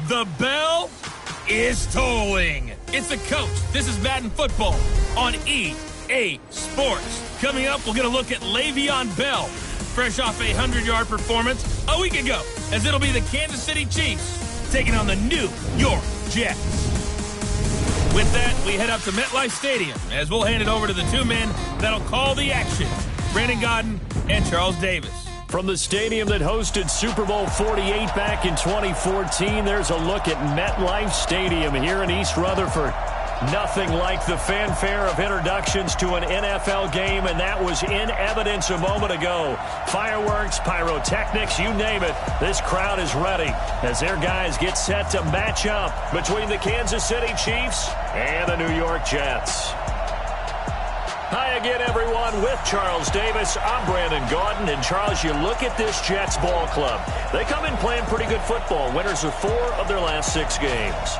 The bell is tolling. It's the coach. This is Madden Football on EA Sports. Coming up, we'll get a look at Le'Veon Bell, fresh off a 100-yard performance a week ago, as it'll be the Kansas City Chiefs taking on the New York Jets. With that, we head up to MetLife Stadium, as we'll hand it over to the two men that'll call the action, Brandon Gaudin and Charles Davis. From the stadium that hosted Super Bowl 48 back in 2014, there's a look at MetLife Stadium here in East Rutherford. Nothing like the fanfare of introductions to an NFL game, and that was in evidence a moment ago. Fireworks, pyrotechnics, you name it. This crowd is ready as their guys get set to match up between the Kansas City Chiefs and the New York Jets. Hi again, everyone, with Charles Davis. I'm Brandon Gaudin. And, Charles, you look at this Jets ball club. They come in playing pretty good football, winners of 4 of their last 6 games.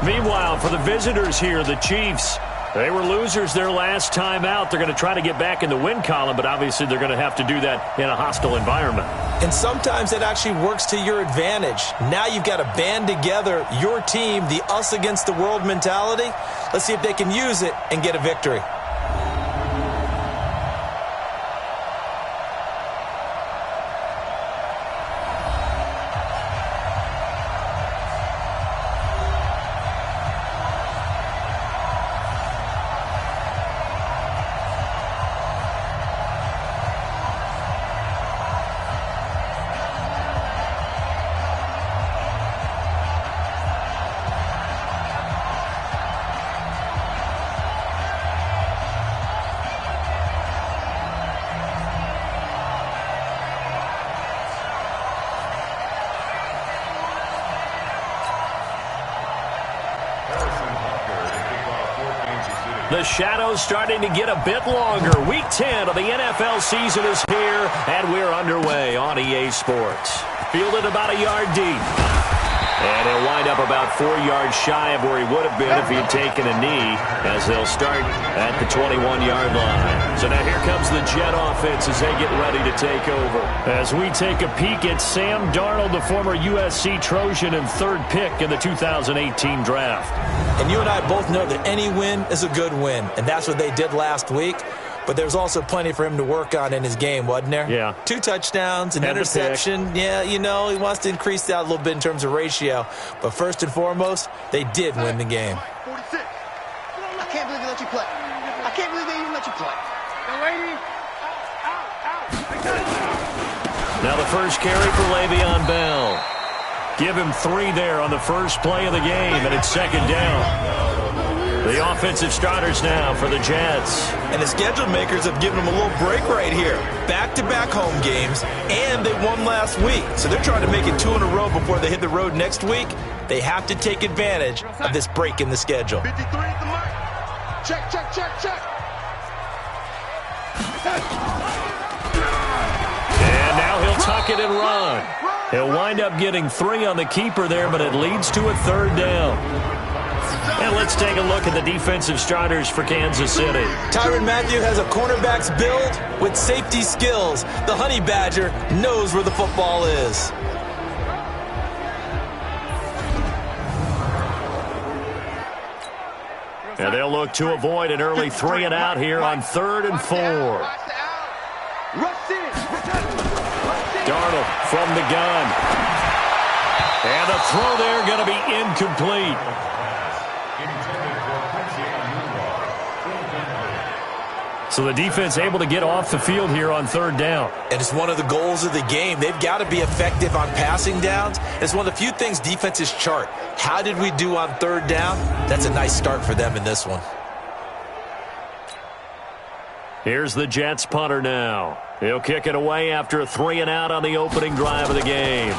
Meanwhile, for the visitors here, the Chiefs, they were losers their last time out. They're going to try to get back in the win column, but obviously they're going to have to do that in a hostile environment. And sometimes it actually works to your advantage. Now you've got to band together your team, the us against the world mentality. Let's see if they can use it and get a victory. The shadow's starting to get a bit longer. Week 10 of the NFL season is here, and we're underway on EA Sports. Fielded about a yard deep. And he'll wind up about 4 yards shy of where he would have been if he had taken a knee, as they'll start at the 21-yard line. So now here comes the Jet offense as they get ready to take over. As we take a peek at Sam Darnold, the former USC Trojan and 3rd pick in the 2018 draft. And you and I both know that any win is a good win, and that's what they did last week. But there's also plenty for him to work on in his game, wasn't there? Yeah. 2 touchdowns, an interception. Yeah, you know, he wants to increase that a little bit in terms of ratio. But first and foremost, they did win the game. 46. I can't believe they let you play. I can't believe they even let you play. Now the first carry for Le'Veon Bell. Give him 3 there on the first play of the game, and it's 2nd down. The offensive starters now for the Jets. And the schedule makers have given them a little break right here. Back-to-back home games, and they won last week. So they're trying to make it 2 in a row before they hit the road next week. They have to take advantage of this break in the schedule. 53 at the mark. Check, check, check, check. And now he'll tuck it and run. He'll wind up getting 3 on the keeper there, but it leads to a 3rd down. And let's take a look at the defensive starters for Kansas City. Tyrann Mathieu has a cornerback's build with safety skills. The Honey Badger knows where the football is. And they'll look to avoid an early 3 and out here on 3rd and 4. Darnold from the gun. And the throw there going to be incomplete. So the defense able to get off the field here on 3rd down. And it's one of the goals of the game. They've got to be effective on passing downs. It's one of the few things defenses chart. How did we do on 3rd down? That's a nice start for them in this one. Here's the Jets punter now. He'll kick it away after a 3 and out on the opening drive of the game.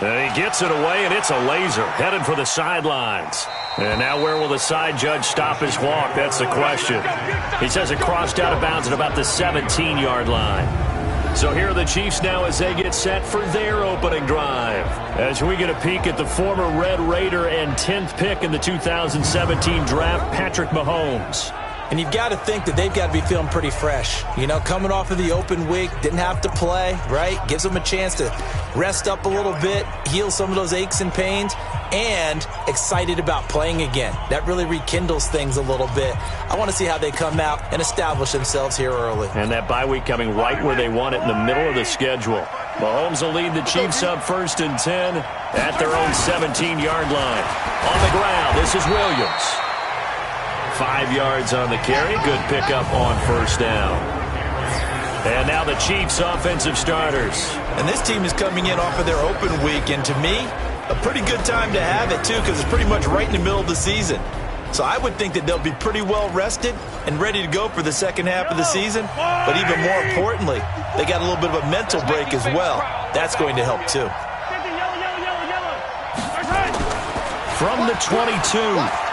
And he gets it away, and it's a laser headed for the sidelines. And now where will the side judge stop his walk? That's the question. He says it crossed out of bounds at about the 17-yard line. So here are the Chiefs now as they get set for their opening drive. As we get a peek at the former Red Raider and 10th pick in the 2017 draft, Patrick Mahomes. And you've got to think that they've got to be feeling pretty fresh. You know, coming off of the open week, didn't have to play, right? Gives them a chance to rest up a little bit, heal some of those aches and pains, and excited about playing again. That really rekindles things a little bit. I want to see how they come out and establish themselves here early. And that bye week coming right where they want it, in the middle of the schedule. Mahomes will lead the Chiefs up 1st and 10 at their own 17-yard line. On the ground, this is Williams. 5 yards on the carry. Good pickup on 1st down. And now the Chiefs' offensive starters. And this team is coming in off of their open week, and to me, a pretty good time to have it, too, because it's pretty much right in the middle of the season. So I would think that they'll be pretty well rested and ready to go for the second half of the season. But even more importantly, they got a little bit of a mental break as well. That's going to help, too. From the 22,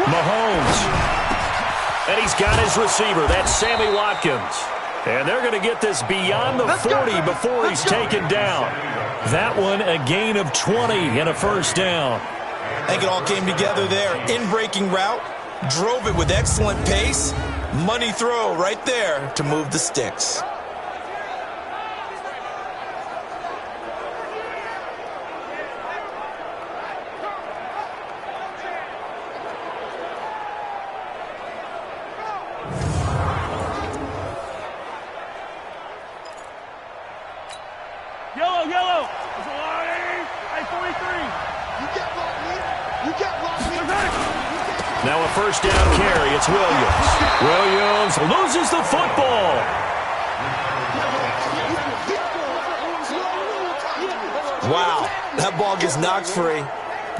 Mahomes. And he's got his receiver. That's Sammy Watkins. And they're going to get this beyond the 40 before he's taken down. That one, a gain of 20 and a 1st down. I think it all came together there. In-breaking route, drove it with excellent pace. Money throw right there to move the sticks. Yellow. Now a 1st down carry. It's Williams. Williams loses the football. Wow, that ball gets knocked free,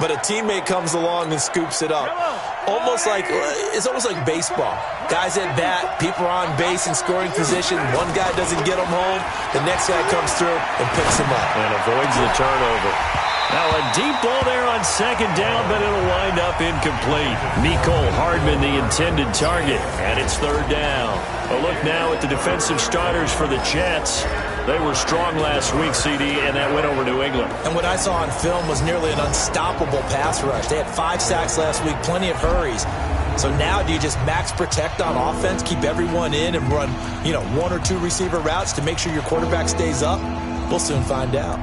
but a teammate comes along and scoops it up. It's almost like baseball. Guys at bat, people are on base in scoring position. One guy doesn't get them home. The next guy comes through and picks him up. And avoids the turnover. Now a deep ball there on 2nd down, but it'll wind up incomplete. Mecole Hardman, the intended target, and it's 3rd down. A look now at the defensive starters for the Jets. They were strong last week, CD, and that went over New England. And what I saw on film was nearly an unstoppable pass rush. They had 5 sacks last week, plenty of hurries. So now do you just max protect on offense, keep everyone in, and run, 1 or 2 receiver routes to make sure your quarterback stays up? We'll soon find out.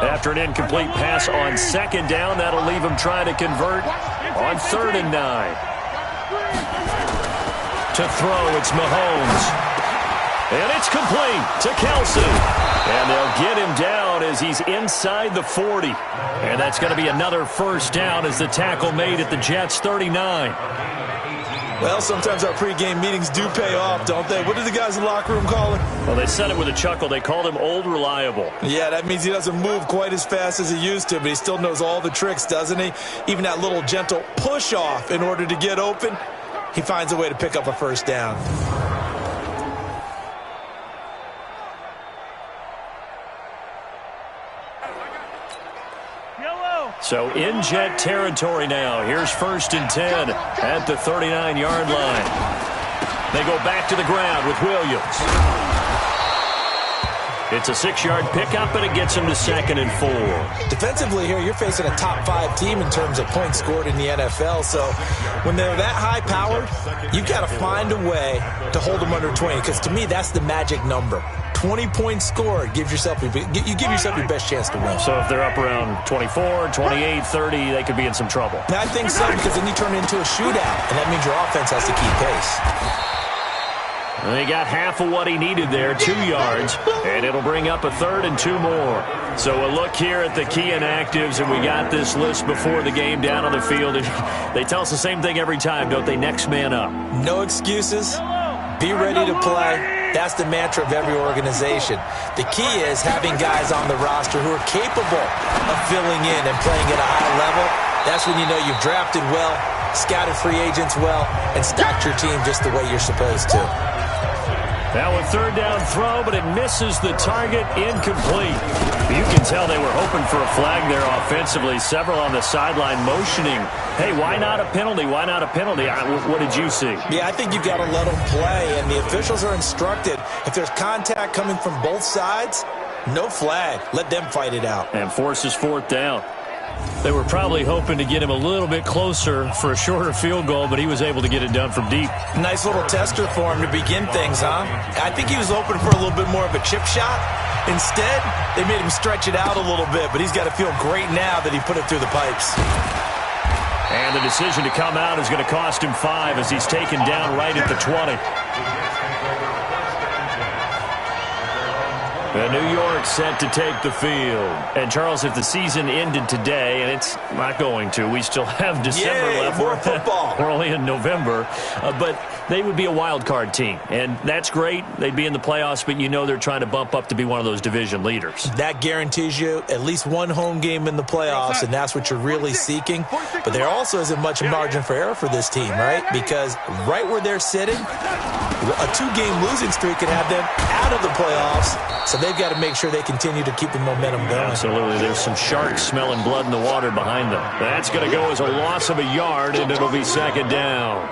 After an incomplete pass on 2nd down, that'll leave him trying to convert on 3rd and 9. To throw, it's Mahomes. And it's complete to Kelce. And they'll get him down as he's inside the 40. And that's going to be another 1st down as the tackle made at the Jets' 39. Well, sometimes our pregame meetings do pay off, don't they? What did the guys in the locker room call him? Well, they said it with a chuckle. They called him Old Reliable. Yeah, that means he doesn't move quite as fast as he used to, but he still knows all the tricks, doesn't he? Even that little gentle push-off in order to get open, he finds a way to pick up a 1st down. So in Jet territory now. Here's 1st and 10 at the 39-yard line. They go back to the ground with Williams. It's a 6-yard pickup, and it gets him to 2nd and 4. Defensively here, you're facing a top 5 team in terms of points scored in the NFL. So when they're that high-powered, you've got to find a way to hold them under 20, because to me, that's the magic number. 20 points scored, you give yourself your best chance to win. So if they're up around 24, 28, 30, they could be in some trouble. I think so, because then you turn it into a shootout, and that means your offense has to keep pace. And he got half of what he needed there, 2 yards, and it'll bring up a 3rd and 2 more. So a look here at the key inactives, and we got this list before the game down on the field. And they tell us the same thing every time, don't they? Next man up. No excuses. Be ready to play. That's the mantra of every organization. The key is having guys on the roster who are capable of filling in and playing at a high level. That's when you know you've drafted well, scouted free agents well, and stacked your team just the way you're supposed to. Now a 3rd down throw, but it misses the target, incomplete. You can tell they were hoping for a flag there offensively. Several on the sideline motioning. Hey, why not a penalty? Why not a penalty? What did you see? Yeah, I think you've got to let them play, and the officials are instructed. If there's contact coming from both sides, no flag. Let them fight it out. And forces 4th down. They were probably hoping to get him a little bit closer for a shorter field goal, but he was able to get it done from deep. Nice little tester for him to begin things, huh? I think he was hoping for a little bit more of a chip shot. Instead, they made him stretch it out a little bit, but he's got to feel great now that he put it through the pipes. And the decision to come out is going to cost him 5 as he's taken down right at the 20. And New York set to take the field. And, Charles, if the season ended today, and it's not going to, we still have December left. More football. We're only in November. But they would be a wild card team. And that's great. They'd be in the playoffs, but you know they're trying to bump up to be one of those division leaders. That guarantees you at least one home game in the playoffs, and that's what you're really seeking. But there also isn't much margin for error for this team, right? Because right where they're sitting, a 2-game losing streak could have them out of the playoffs. So they've got to make sure they continue to keep the momentum going. Absolutely. There's some sharks smelling blood in the water behind them. That's going to go as a loss of a yard, and it'll be second down.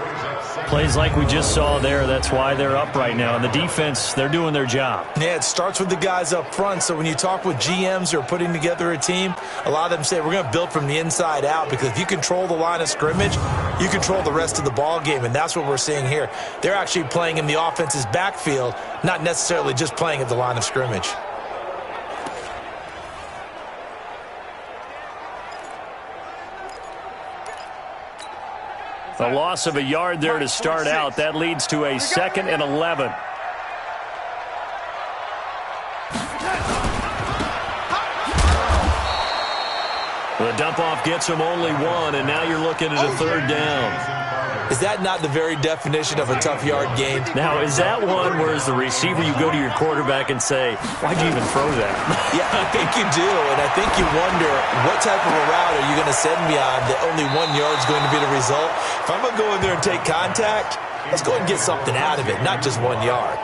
Plays like we just saw there, that's why they're up right now. And the defense, they're doing their job. Yeah, it starts with the guys up front. So when you talk with GMs who are putting together a team, a lot of them say we're going to build from the inside out, because if you control the line of scrimmage, you control the rest of the ball game, and that's what we're seeing here. They're actually playing in the offense's backfield, not necessarily just playing at the line of scrimmage. A loss of a yard there to start out. That leads to a 2nd and 11. The dump-off gets him only 1, and now you're looking at a 3rd down. Is that not the very definition of a tough yard gain? Now, is that one where as the receiver you go to your quarterback and say, why'd you even throw that? Yeah, I think you do, and I think you wonder what type of a route are you going to send me on that only 1 yard is going to be the result? If I'm going to go in there and take contact, let's go and get something out of it, not just 1 yard.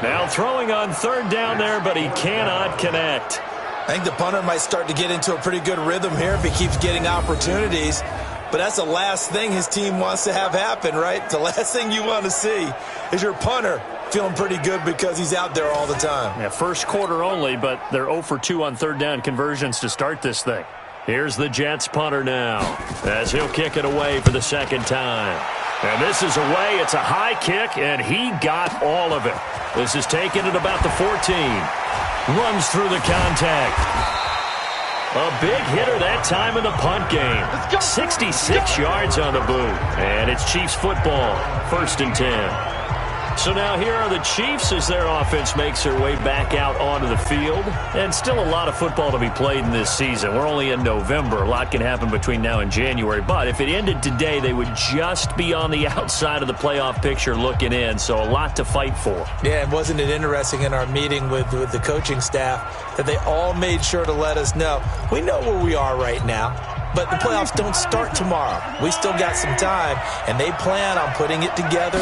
Now throwing on 3rd down there, but he cannot connect. I think the punter might start to get into a pretty good rhythm here if he keeps getting opportunities. But that's the last thing his team wants to have happen, right? The last thing you want to see is your punter feeling pretty good because he's out there all the time. Yeah, first quarter only, but they're 0 for 2 on 3rd down conversions to start this thing. Here's the Jets punter now as he'll kick it away for the 2nd time. And this is away. It's a high kick, and he got all of it. This is taken at about the 14. Runs through the contact. A big hitter that time in the punt game. 66 yards on the boot. And it's Chiefs football. 1st and 10. So now here are the Chiefs as their offense makes their way back out onto the field. And still a lot of football to be played in this season. We're only in November. A lot can happen between now and January. But if it ended today, they would just be on the outside of the playoff picture looking in. So a lot to fight for. Yeah, and wasn't it interesting in our meeting with the coaching staff that they all made sure to let us know, we know where we are right now. But the playoffs don't start tomorrow. We still got some time, and they plan on putting it together,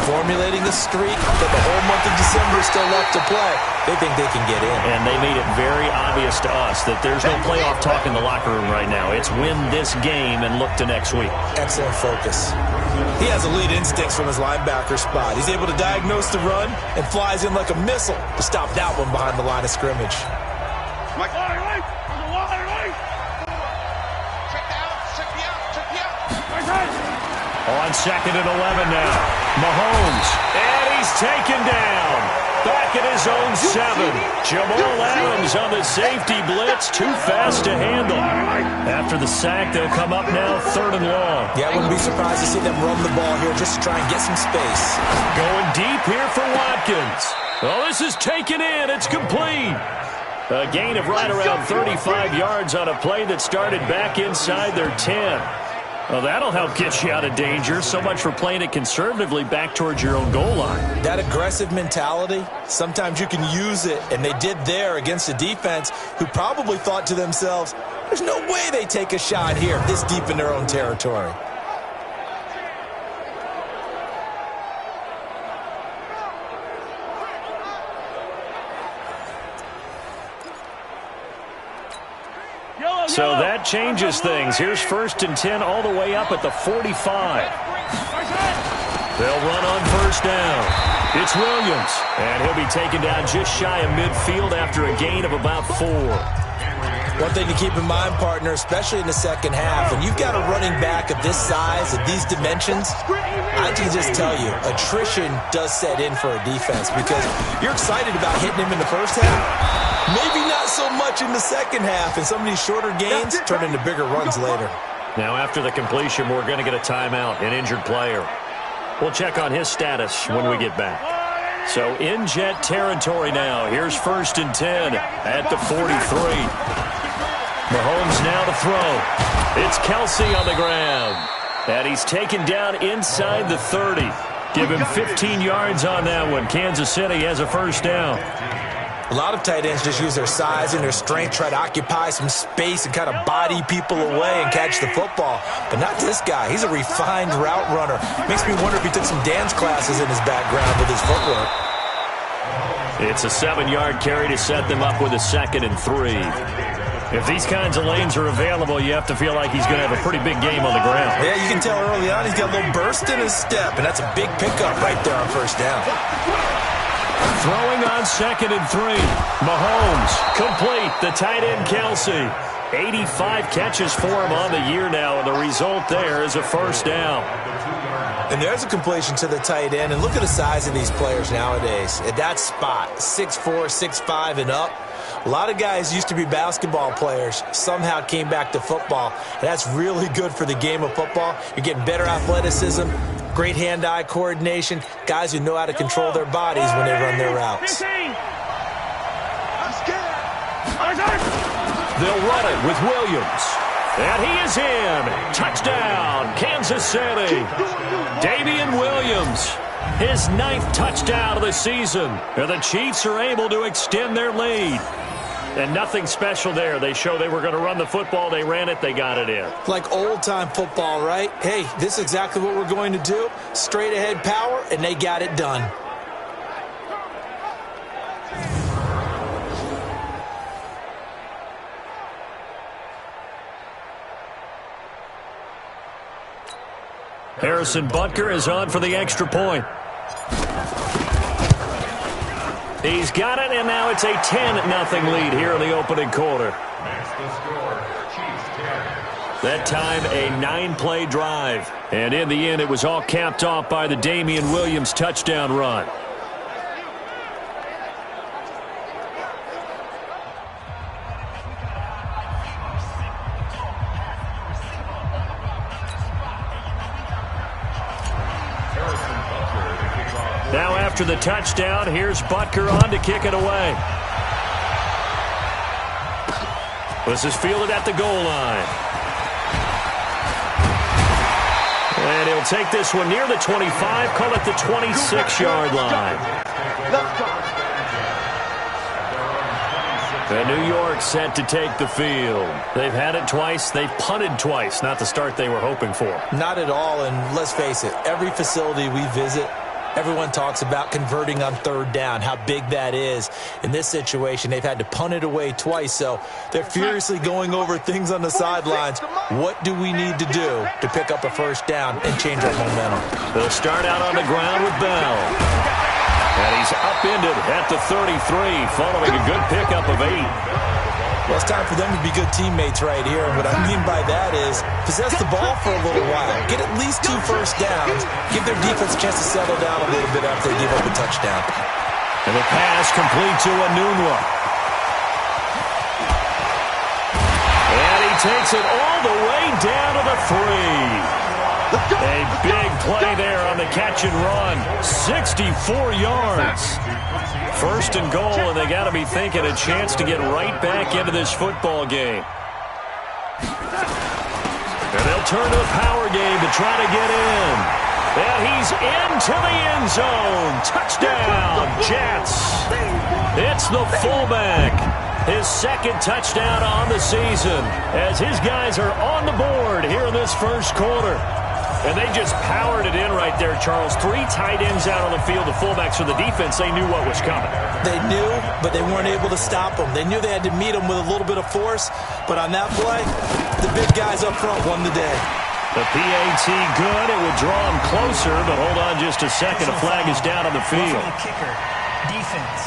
formulating a streak that the whole month of December is still left to play. They think they can get in. And they made it very obvious to us that there's no playoff talk in the locker room right now. It's win this game and look to next week. Excellent focus. He has elite instincts from his linebacker spot. He's able to diagnose the run and flies in like a missile to stop that one behind the line of scrimmage. On 2nd and 11 now. Mahomes. And he's taken down. Back at his own 7. Jamal Adams on the safety blitz. Too fast to handle. After the sack, they'll come up now 3rd and long. Yeah, I wouldn't be surprised to see them run the ball here just to try and get some space. Going deep here for Watkins. Oh, this is taken in. It's complete. A gain of right around 35 yards on a play that started back inside their 10. Well, that'll help get you out of danger. So much for playing it conservatively back towards your own goal line. That aggressive mentality, sometimes you can use it, and they did there against a defense who probably thought to themselves, there's no way they take a shot here this deep in their own territory. So that changes things. Here's 1st and 10 all the way up at the 45. They'll run on 1st down. It's Williams, and he'll be taken down just shy of midfield after a gain of about 4. One thing to keep in mind, partner, especially in the second half, when you've got a running back of this size, of these dimensions, I can just tell you, attrition does set in for a defense because you're excited about hitting him in the first half. Maybe not so much in the second half, and some of these shorter gains turn into bigger runs later. Now, after the completion, we're going to get a timeout, an injured player. We'll check on his status when we get back. So, in Jet territory now. Here's 1st and 10 at the 43. Mahomes now to throw. It's Kelsey on the ground. And he's taken down inside the 30. Give him 15 yards on that one. Kansas City has a first down. A lot of tight ends just use their size and their strength, try to occupy some space and kind of body people away and catch the football. But not this guy. He's a refined route runner. Makes me wonder if he took some dance classes in his background with his footwork. It's a 7-yard carry to set them up with a 2nd and 3. If these kinds of lanes are available, you have to feel like he's going to have a pretty big game on the ground. Yeah, you can tell early on he's got a little burst in his step, and that's a big pickup right there on first down. Throwing on 2nd and 3. Mahomes, complete. The tight end, Kelsey. 85 catches for him on the year now, and the result there is a first down. And there's a completion to the tight end, and look at the size of these players nowadays. At that spot, 6'4", 6'5", and up. A lot of guys used to be basketball players, somehow came back to football. And that's really good for the game of football. You're getting better athleticism, great hand-eye coordination, guys who know how to control their bodies when they run their routes. They'll run it with Williams. And he is in. Touchdown, Kansas City. Damian Williams, his 9th touchdown of the season. And the Chiefs are able to extend their lead. And nothing special there. They show they were going to run the football. They ran it. They got it in. Like old-time football, right? Hey, this is exactly what we're going to do. Straight-ahead power, and they got it done. Harrison Butker is on for the extra point. He's got it, and now it's a 10-0 lead here in the opening quarter. That time, a 9-play drive. And in the end, it was all capped off by the Damian Williams touchdown run. Now after the touchdown, here's Butker on to kick it away. This is fielded at the goal line. And he'll take this one near the 25, call it the 26-yard line. And New York set to take the field. They've had it twice. They've punted twice. Not the start they were hoping for. Not at all, and let's face it, every facility we visit, everyone talks about converting on 3rd down, how big that is. In this situation, they've had to punt it away twice, so they're furiously going over things on the sidelines. What do we need to do to pick up a first down and change our momentum? They'll start out on the ground with Bell. And he's upended at the 33, following a good pickup of 8. Well, it's time for them to be good teammates right here. And what I mean by that is possess the ball for a little while. Get at least 2 first downs. Give their defense a chance to settle down a little bit after they give up a touchdown. And the pass complete to Anunwa. And he takes it all the way down to the 3. A big play there on the catch and run. 64 yards. 1st and goal, and they got to be thinking a chance to get right back into this football game. And they'll turn to the power game to try to get in. And he's into the end zone. Touchdown, Jets. It's the fullback. His 2nd touchdown on the season as his guys are on the board here in this first quarter. And they just powered it in right there, Charles. 3 tight ends out on the field. The fullbacks for the defense, they knew what was coming. They knew, but they weren't able to stop them. They knew they had to meet them with a little bit of force. But on that play, the big guys up front won the day. The PAT good. It would draw them closer, but hold on just a second. A flag is down on the field. Kicker, defense.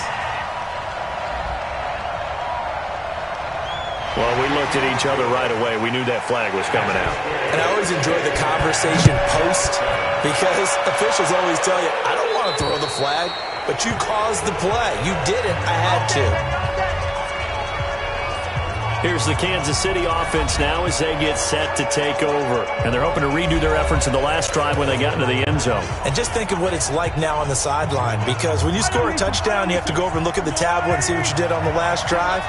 Well, we looked at each other right away. We knew that flag was coming out. And I always enjoy the conversation post because officials always tell you, I don't want to throw the flag, but you caused the play. You didn't. I had to. Here's the Kansas City offense now as they get set to take over. And they're hoping to redo their efforts in the last drive when they got into the end zone. And just think of what it's like now on the sideline, because when you score a touchdown, you have to go over and look at the tablet and see what you did on the last drive.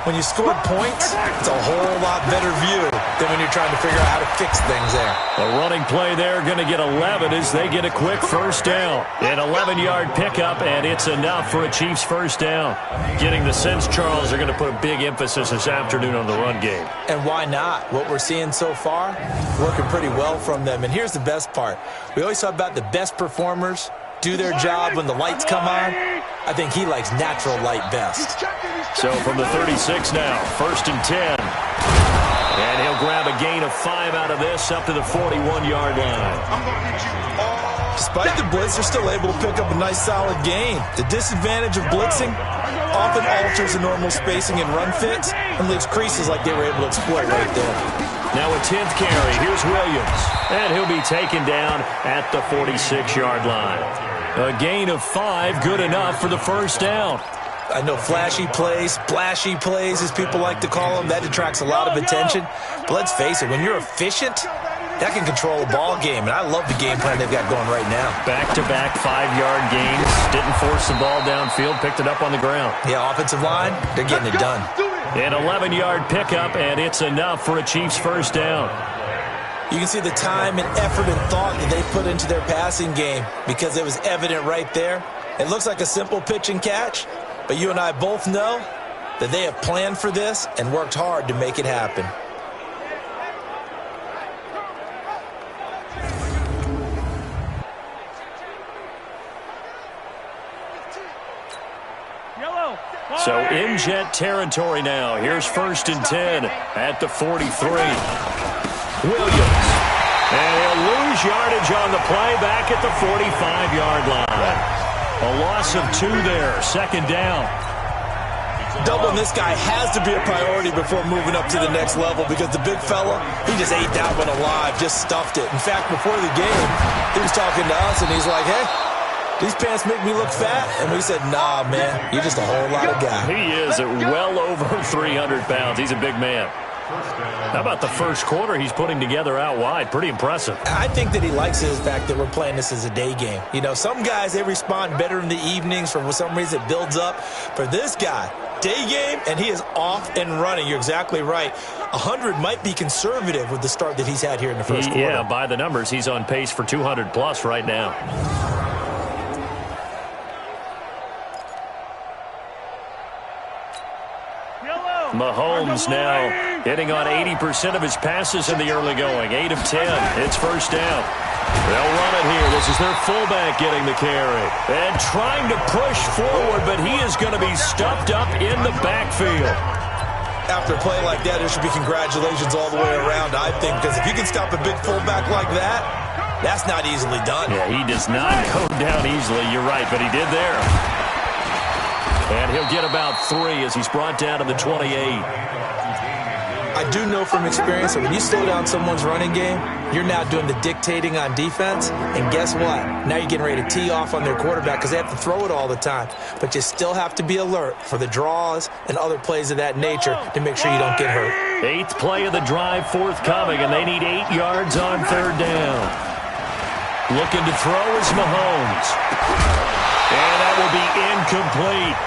When you scored points, it's a whole lot better view than when you're trying to figure out how to fix things there. A running play there, going to get 11 as they get a quick first down. An 11-yard pickup, and it's enough for a Chiefs first down. Getting the sense, Charles, they're going to put a big emphasis this afternoon on the run game. And why not? What we're seeing so far, working pretty well from them. And here's the best part. We always talk about the best performers do their job when the lights come on. I think he likes natural light best. So from the 36 now, 1st and 10. And he'll grab a gain of 5 out of this up to the 41-yard line. Despite the blitz, they're still able to pick up a nice solid gain. The disadvantage of blitzing often alters the normal spacing and run fits and leaves creases like they were able to exploit right there. Now a 10th carry. Here's Williams. And he'll be taken down at the 46-yard line. A gain of 5, good enough for the first down. I know flashy plays, splashy plays, as people like to call them, that attracts a lot of attention. But let's face it, when you're efficient, that can control a ball game. And I love the game plan they've got going right now. Back-to-back 5-yard gains. Didn't force the ball downfield, picked it up on the ground. Yeah, offensive line, they're getting it done. An 11-yard pickup, and it's enough for a Chiefs first down. You can see the time and effort and thought that they put into their passing game because it was evident right there. It looks like a simple pitch and catch, but you and I both know that they have planned for this and worked hard to make it happen. So in jet territory now. Here's 1st and 10 at the 43. Williams. And he'll lose yardage on the play back at the 45-yard line. A loss of 2 there. 2nd down. Doubling this guy has to be a priority before moving up to the next level because the big fella, he just ate that one alive, just stuffed it. In fact, before the game, he was talking to us, and he's like, hey, these pants make me look fat. And we said, nah, man, you're just a whole lot of guy. He is at well over 300 pounds. He's a big man. How about the first quarter he's putting together out wide? Pretty impressive. I think that he likes the fact that we're playing this as a day game. You know, some guys, they respond better in the evenings. For some reason, it builds up. For this guy, day game, and he is off and running. You're exactly right. 100 might be conservative with the start that he's had here in the first quarter. Yeah, by the numbers, he's on pace for 200-plus right now. Mahomes now hitting on 80% of his passes in the early going. 8 of 10. It's first down. They'll run it here. This is their fullback getting the carry. And trying to push forward, but he is going to be stuffed up in the backfield. After a play like that, there should be congratulations all the way around, I think, because if you can stop a big fullback like that, that's not easily done. Yeah, he does not go down easily. You're right, but he did there. And he'll get about 3 as he's brought down to the 28. I do know from experience that when you slow down someone's running game, you're now doing the dictating on defense. And guess what? Now you're getting ready to tee off on their quarterback because they have to throw it all the time. But you still have to be alert for the draws and other plays of that nature to make sure you don't get hurt. 8th play of the drive forthcoming, and they need 8 yards on 3rd down. Looking to throw is Mahomes. And that will be incomplete.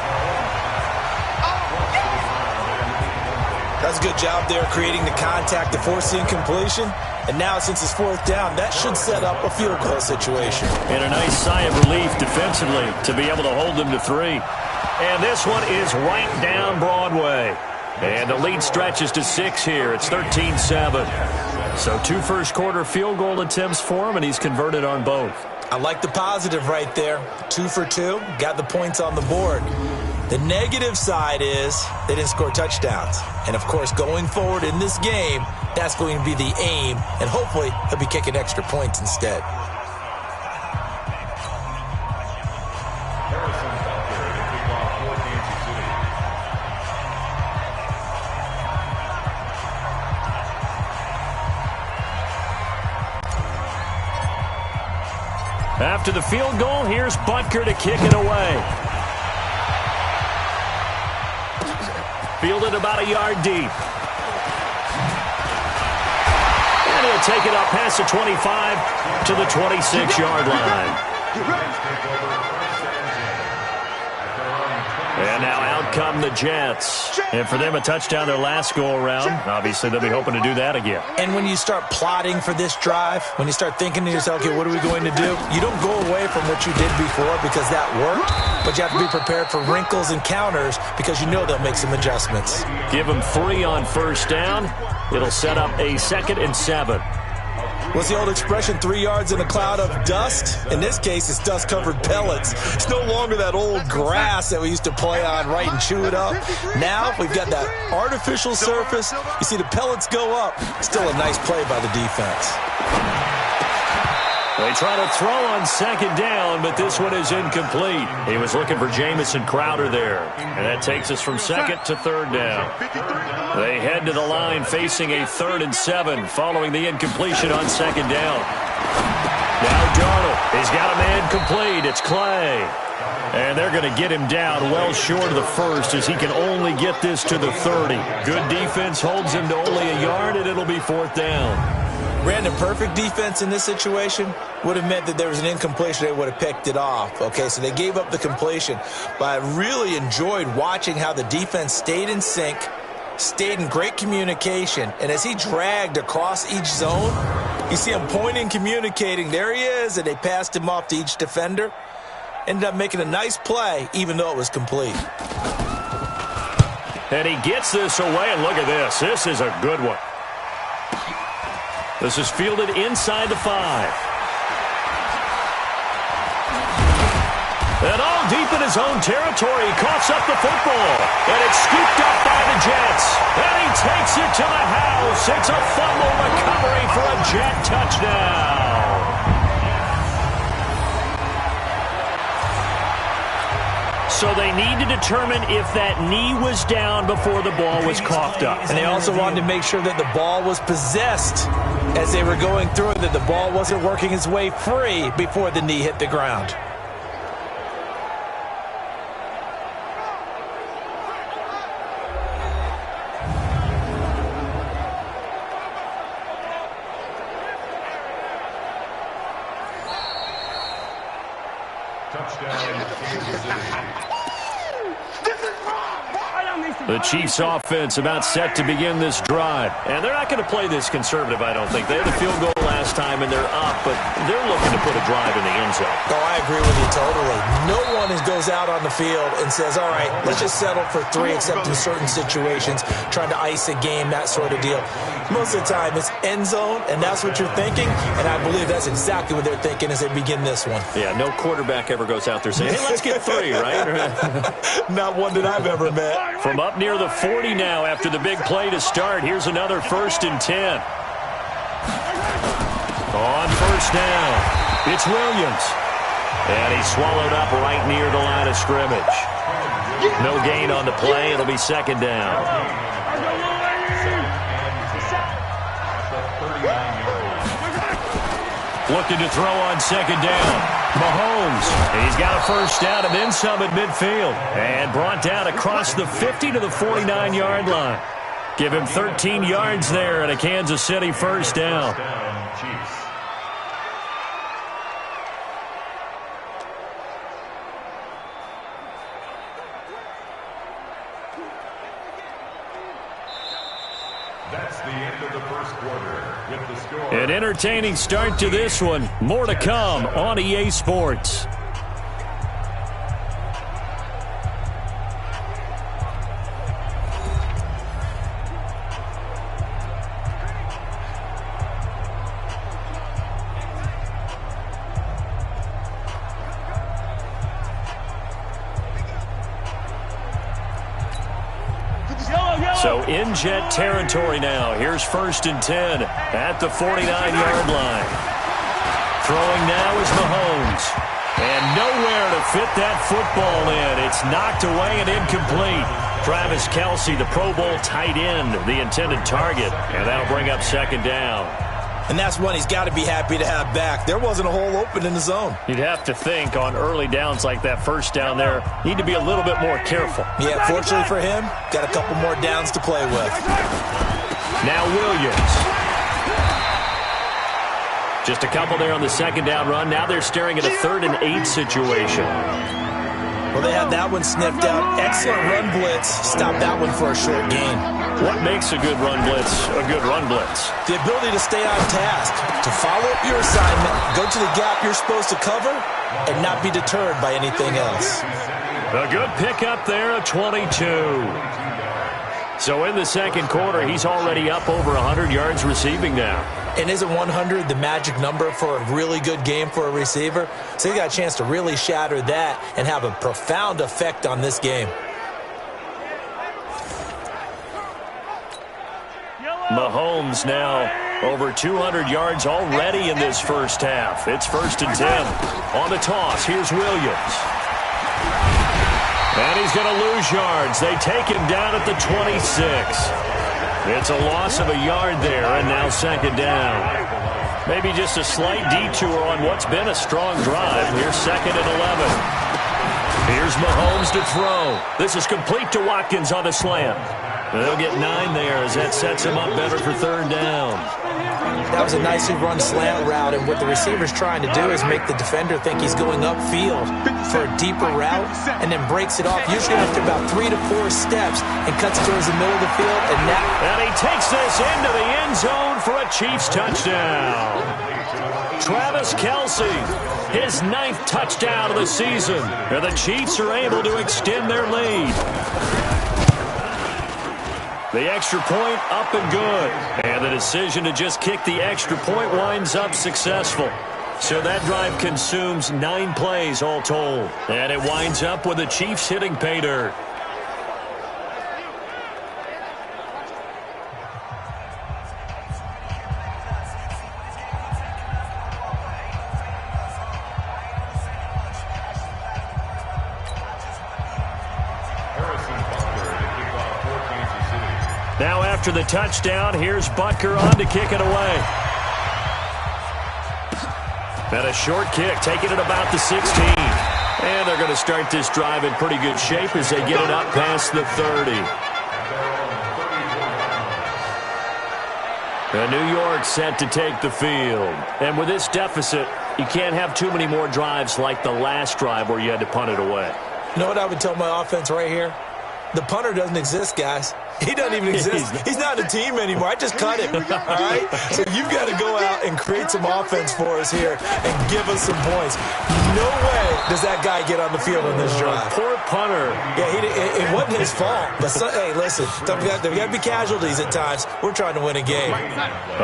That's a good job there creating the contact to force the incompletion. And now since it's 4th down, that should set up a field goal situation. And a nice sigh of relief defensively to be able to hold them to 3. And this one is right down Broadway. And the lead stretches to 6 here. It's 13-7. So 2 first-quarter field goal attempts for him, and he's converted on both. I like the positive right there. 2 for 2. Got the points on the board. The negative side is they didn't score touchdowns. And, of course, going forward in this game, that's going to be the aim. And hopefully he'll be kicking extra points instead. after the field goal. Here's Butker to kick it away. Fielded about a yard deep. And he'll take it up past the 25 to the 26-yard line. And now out come the Jets. And for them, a touchdown their last go-around. Obviously, they'll be hoping to do that again. And when you start plotting for this drive, when you start thinking to yourself, okay, what are we going to do? You don't go away from what you did before because that worked, but you have to be prepared for wrinkles and counters because you know they'll make some adjustments. Give them 3 on first down. It'll set up a 2nd and 7. What's the old expression, 3 yards in a cloud of dust? In this case, it's dust-covered pellets. It's no longer that old grass that we used to play on, right, and chew it up. Now we've got that artificial surface. You see the pellets go up. Still a nice play by the defense. They try to throw on 2nd down, but this one is incomplete. He was looking for Jamison Crowder there, and that takes us from 2nd to 3rd down. They head to the line facing a 3rd and 7 following the incompletion on 2nd down. Now Darnold, he's got a man complete. It's Clay. And they're going to get him down well short of the first as he can only get this to the 30. Good defense holds him to only a yard, and it'll be 4th down. Brandon, perfect defense in this situation would have meant that there was an incompletion. They would have picked it off. Okay, so they gave up the completion. But I really enjoyed watching how the defense stayed in sync, stayed in great communication. And as he dragged across each zone, you see him pointing, communicating. There he is, and they passed him off to each defender. Ended up making a nice play, even though it was complete. And he gets this away, and look at this. This is a good one. This is fielded inside the 5. And all deep in his own territory, he coughs up the football. And it's scooped up by the Jets. And he takes it to the house. It's a fumble recovery for a Jet touchdown. So they need to determine if that knee was down before the ball was coughed up. And they also wanted to make sure that the ball was possessed as they were going through it, that the ball wasn't working its way free before the knee hit the ground. The Chiefs offense about set to begin this drive. And they're not going to play this conservative, I don't think. They had a field goal last time, and they're up, but they're looking to put a drive in the end zone. Oh, I agree with you totally. No one goes out on the field and says, all right, let's just settle for 3, except in certain situations, trying to ice a game, that sort of deal. Most of the time, it's end zone, and that's what you're thinking, and I believe that's exactly what they're thinking as they begin this one. Yeah, no quarterback ever goes out there saying, hey, let's get 3, right? Not one that I've ever met. From up near the 40 now after the big play to start, here's another 1st and 10. On first down, it's Williams. And he's swallowed up right near the line of scrimmage. No gain on the play. It'll be 2nd down. Looking to throw on 2nd down. Mahomes. He's got a first down and then some at midfield. And brought down across the 50 to the 49-yard line. Give him 13 yards there at a Kansas City first down. That's the end of the first quarter with the score. An entertaining start to this one. More to come on EA Sports. So in Jet territory now. Here's 1st and 10 at the 49-yard line. Throwing now is Mahomes. And nowhere to fit that football in. It's knocked away and incomplete. Travis Kelce, the Pro Bowl tight end, the intended target. And that'll bring up 2nd down. And that's one he's got to be happy to have back. There wasn't a hole open in the zone. You'd have to think on early downs like that first down there, need to be a little bit more careful. Yeah, fortunately for him, got a couple more downs to play with. Now Williams. Just a couple there on the second down run. Now they're staring at a 3rd and 8 situation. Well, they had that one sniffed out. Excellent run blitz. Stopped that one for a short gain. What makes a good run blitz a good run blitz? The ability to stay on task, to follow up your assignment, go to the gap you're supposed to cover, and not be deterred by anything else. A good pickup there, a 22. So in the second quarter, he's already up over 100 yards receiving now. And isn't 100 the magic number for a really good game for a receiver? So he got a chance to really shatter that and have a profound effect on this game. Mahomes now over 200 yards already in this first half. It's 1st and 10. On the toss, here's Williams. And he's going to lose yards. They take him down at the 26. It's a loss of a yard there, and now second down. Maybe just a slight detour on what's been a strong drive. Here's 2nd and 11. Here's Mahomes to throw. This is complete to Watkins on the slant. They'll get 9 there as that sets him up better for 3rd down. That was a nicely run slant route, and what the receiver's trying to do is make the defender think he's going upfield for a deeper route and then breaks it off, usually after about 3 to 4 steps, and cuts towards the middle of the field. And he takes this into the end zone for a Chiefs touchdown. Travis Kelce, his 9th touchdown of the season. And the Chiefs are able to extend their lead. The extra point up and good. And the decision to just kick the extra point winds up successful. So that drive consumes 9 plays all told. And it winds up with the Chiefs hitting pay dirt. Now after the touchdown, here's Butker on to kick it away. And a short kick, taking it about the 16. And they're going to start this drive in pretty good shape as they get it up past the 30. And New York set to take the field. And with this deficit, you can't have too many more drives like the last drive where you had to punt it away. You know what I would tell my offense right here? The punter doesn't exist, guys. He doesn't even exist. He's not a team anymore. I just cut him, all right? So you've got to go out and create some offense for us here and give us some points. No way does that guy get on the field on this drive. Poor punter. Yeah, it wasn't his fault. But, hey, listen, there got to be casualties at times. We're trying to win a game.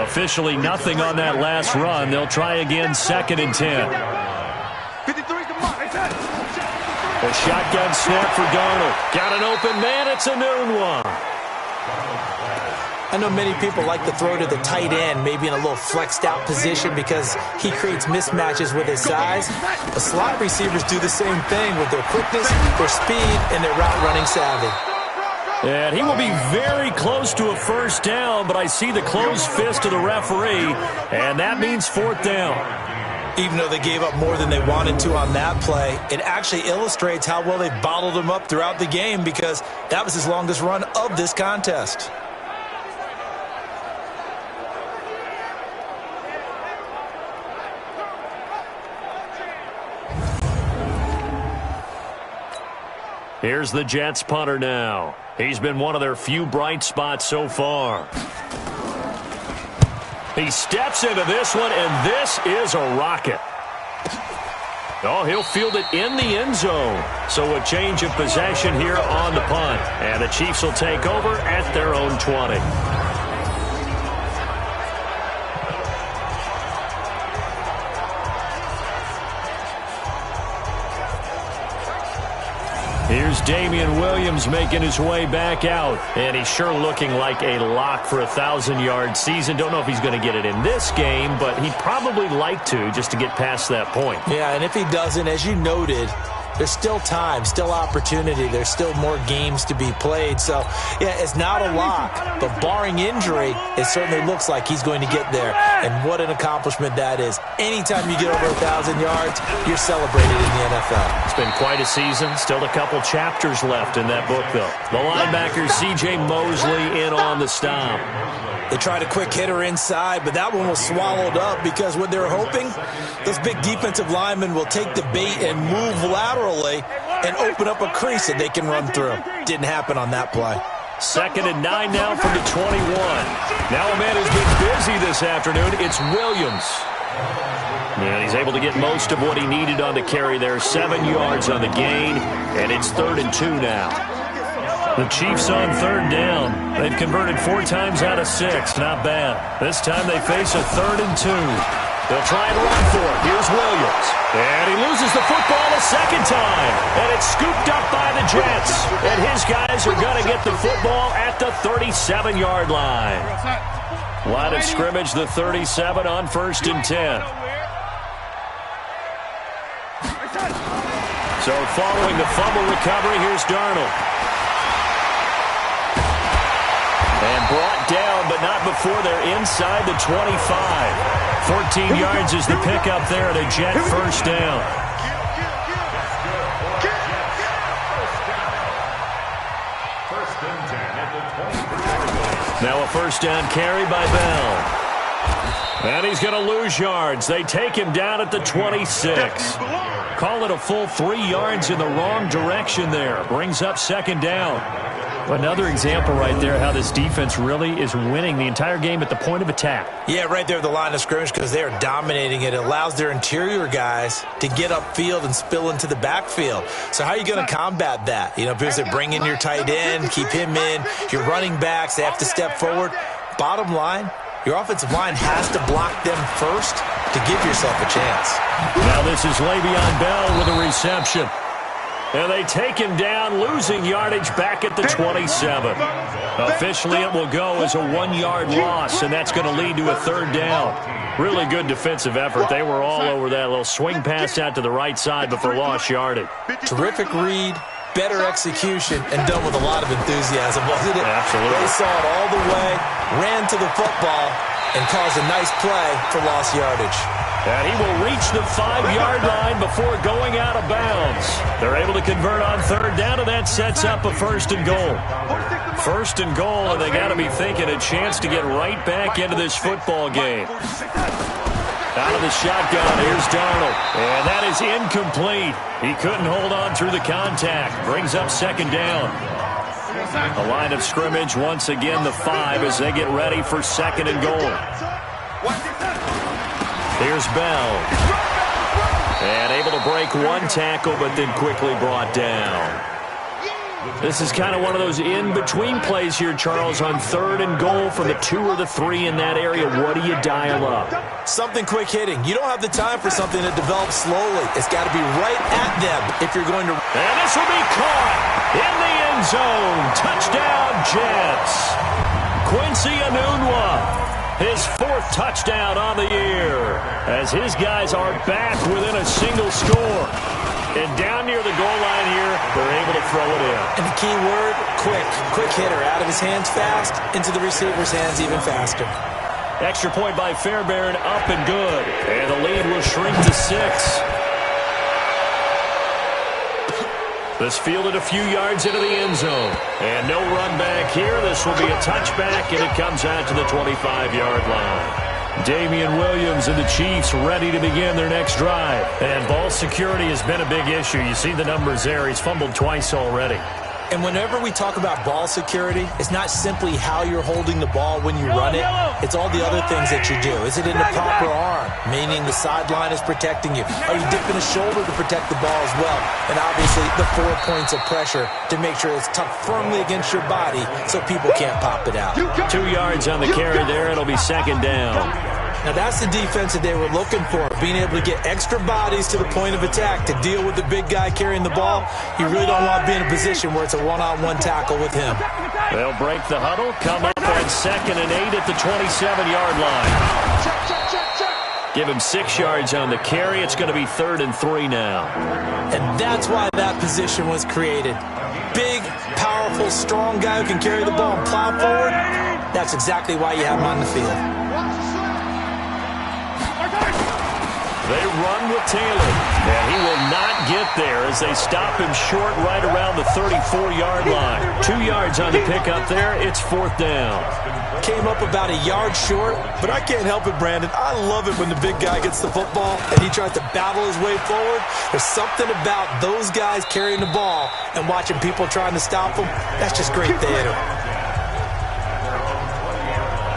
Officially nothing on that last run. They'll try again 2nd and 10. A shotgun snap for Darnold. Got an open man. It's a noon one. I know many people like to throw to the tight end, maybe in a little flexed out position because he creates mismatches with his size. The slot receivers do the same thing with their quickness, their speed, and their route running savvy. And he will be very close to a first down, but I see the closed fist of the referee, and that means 4th down. Even though they gave up more than they wanted to on that play, it actually illustrates how well they bottled him up throughout the game because that was his longest run of this contest. Here's the Jets punter now. He's been one of their few bright spots so far. He steps into this one, and this is a rocket. Oh, he'll field it in the end zone. So a change of possession here on the punt. And the Chiefs will take over at their own 20. Here's Damian Williams making his way back out. And he's sure looking like a lock for a 1,000-yard season. Don't know if he's going to get it in this game, but he'd probably like to just to get past that point. Yeah, and if he doesn't, as you noted, There's still time, still opportunity. There's still more games to be played. So, yeah, it's not a lock, but barring injury, it certainly looks like he's going to get there. And what an accomplishment that is. Anytime you get over 1,000 yards, you're celebrated in the NFL. It's been quite a season. Still a couple chapters left in that book, though. The linebacker, C.J. Mosley, in on the stop. They tried a quick hitter inside, but that one was swallowed up because what they're hoping, those big defensive linemen will take the bait and move laterally and open up a crease that they can run through. Didn't happen on that play. 2nd and 9 now from the 21. Now a man who's been busy this afternoon, it's Williams. And he's able to get most of what he needed on the carry there. 7 yards on the gain, and it's 3rd and 2 now. The Chiefs on 3rd down. They've converted 4 times out of 6. Not bad. This time they face a 3rd and 2. They'll try and run for it. Here's Williams. And he loses the football a second time. And it's scooped up by the Jets. And his guys are going to get the football at the 37-yard line. Line of scrimmage, the 37 on 1st and 10. So following the fumble recovery, here's Darnold. And brought down, but not before they're inside the 25. 14 yards is the pickup there at a Jet 1st down. Now a 1st down carry by Bell. And he's going to lose yards. They take him down at the 26. Call it a full 3 yards in the wrong direction there. Brings up 2nd down. Another example right there how this defense really is winning the entire game at the point of attack. Yeah, right there at the line of scrimmage because they are dominating it. It allows their interior guys to get upfield and spill into the backfield. So how are you going to combat that? You know, because they bring in your tight end, keep him in. Your running backs, they have to step forward. Bottom line, your offensive line has to block them first to give yourself a chance. Now this is Le'Veon Bell with a reception. And they take him down, losing yardage back at the 27. Officially, it will go as a 1-yard loss, and that's going to lead to a 3rd down. Really good defensive effort. They were all over that little swing pass out to the right side, but for lost yardage. Terrific read, better execution, and done with a lot of enthusiasm, wasn't it? Absolutely. They saw it all the way, ran to the football, and caused a nice play for lost yardage. And he will reach the 5-yard line before going out of bounds. They're able to convert on 3rd down, and that sets up a 1st and goal. 1st and goal, and they got to be thinking a chance to get right back into this football game. Out of the shotgun, here's Darnold. And that is incomplete. He couldn't hold on through the contact. Brings up 2nd down. A line of scrimmage, once again the 5 as they get ready for 2nd and goal. Here's Bell. And able to break 1 tackle, but then quickly brought down. This is kind of one of those in-between plays here, Charles, on 3rd and goal from the 2 or the 3 in that area. What do you dial up? Something quick hitting. You don't have the time for something that develops slowly. It's got to be right at them if you're going to... And this will be caught in the end zone. Touchdown, Jets. Quincy Enunwa. His 4th touchdown on the year as his guys are back within a single score. And down near the goal line here, they're able to throw it in. And the key word, quick. Quick hitter. Out of his hands fast, into the receiver's hands even faster. Extra point by Fairbairn, up and good. And the lead will shrink to 6. This fielded a few yards into the end zone. And no run back here. This will be a touchback, and it comes out to the 25-yard line. Damian Williams and the Chiefs ready to begin their next drive. And ball security has been a big issue. You see the numbers there. He's fumbled twice already. And whenever we talk about ball security, it's not simply how you're holding the ball when you run it. It's all the other things that you do. Is it in the proper arm, meaning the sideline is protecting you? Are you dipping a shoulder to protect the ball as well? And obviously the 4 points of pressure to make sure it's tucked firmly against your body so people can't pop it out. 2 yards on the carry there. It'll be 2nd down. Now that's the defense that they were looking for, being able to get extra bodies to the point of attack to deal with the big guy carrying the ball. You really don't want to be in a position where it's a one-on-one tackle with him. They'll break the huddle, come up on 2nd and 8 at the 27-yard line. Give him 6 yards on the carry. It's going to be 3rd and 3 now. And And that's why that position was created. Big, powerful, strong guy who can carry the ball and plow forward. That's exactly why you have him on the field. They run with Taylor, and he will not get there as they stop him short right around the 34-yard line. 2 yards on the pickup there. It's 4th down. Came up about a yard short, but I can't help it, Brandon. I love it when the big guy gets the football and he tries to battle his way forward. There's something about those guys carrying the ball and watching people trying to stop them. That's just great theater.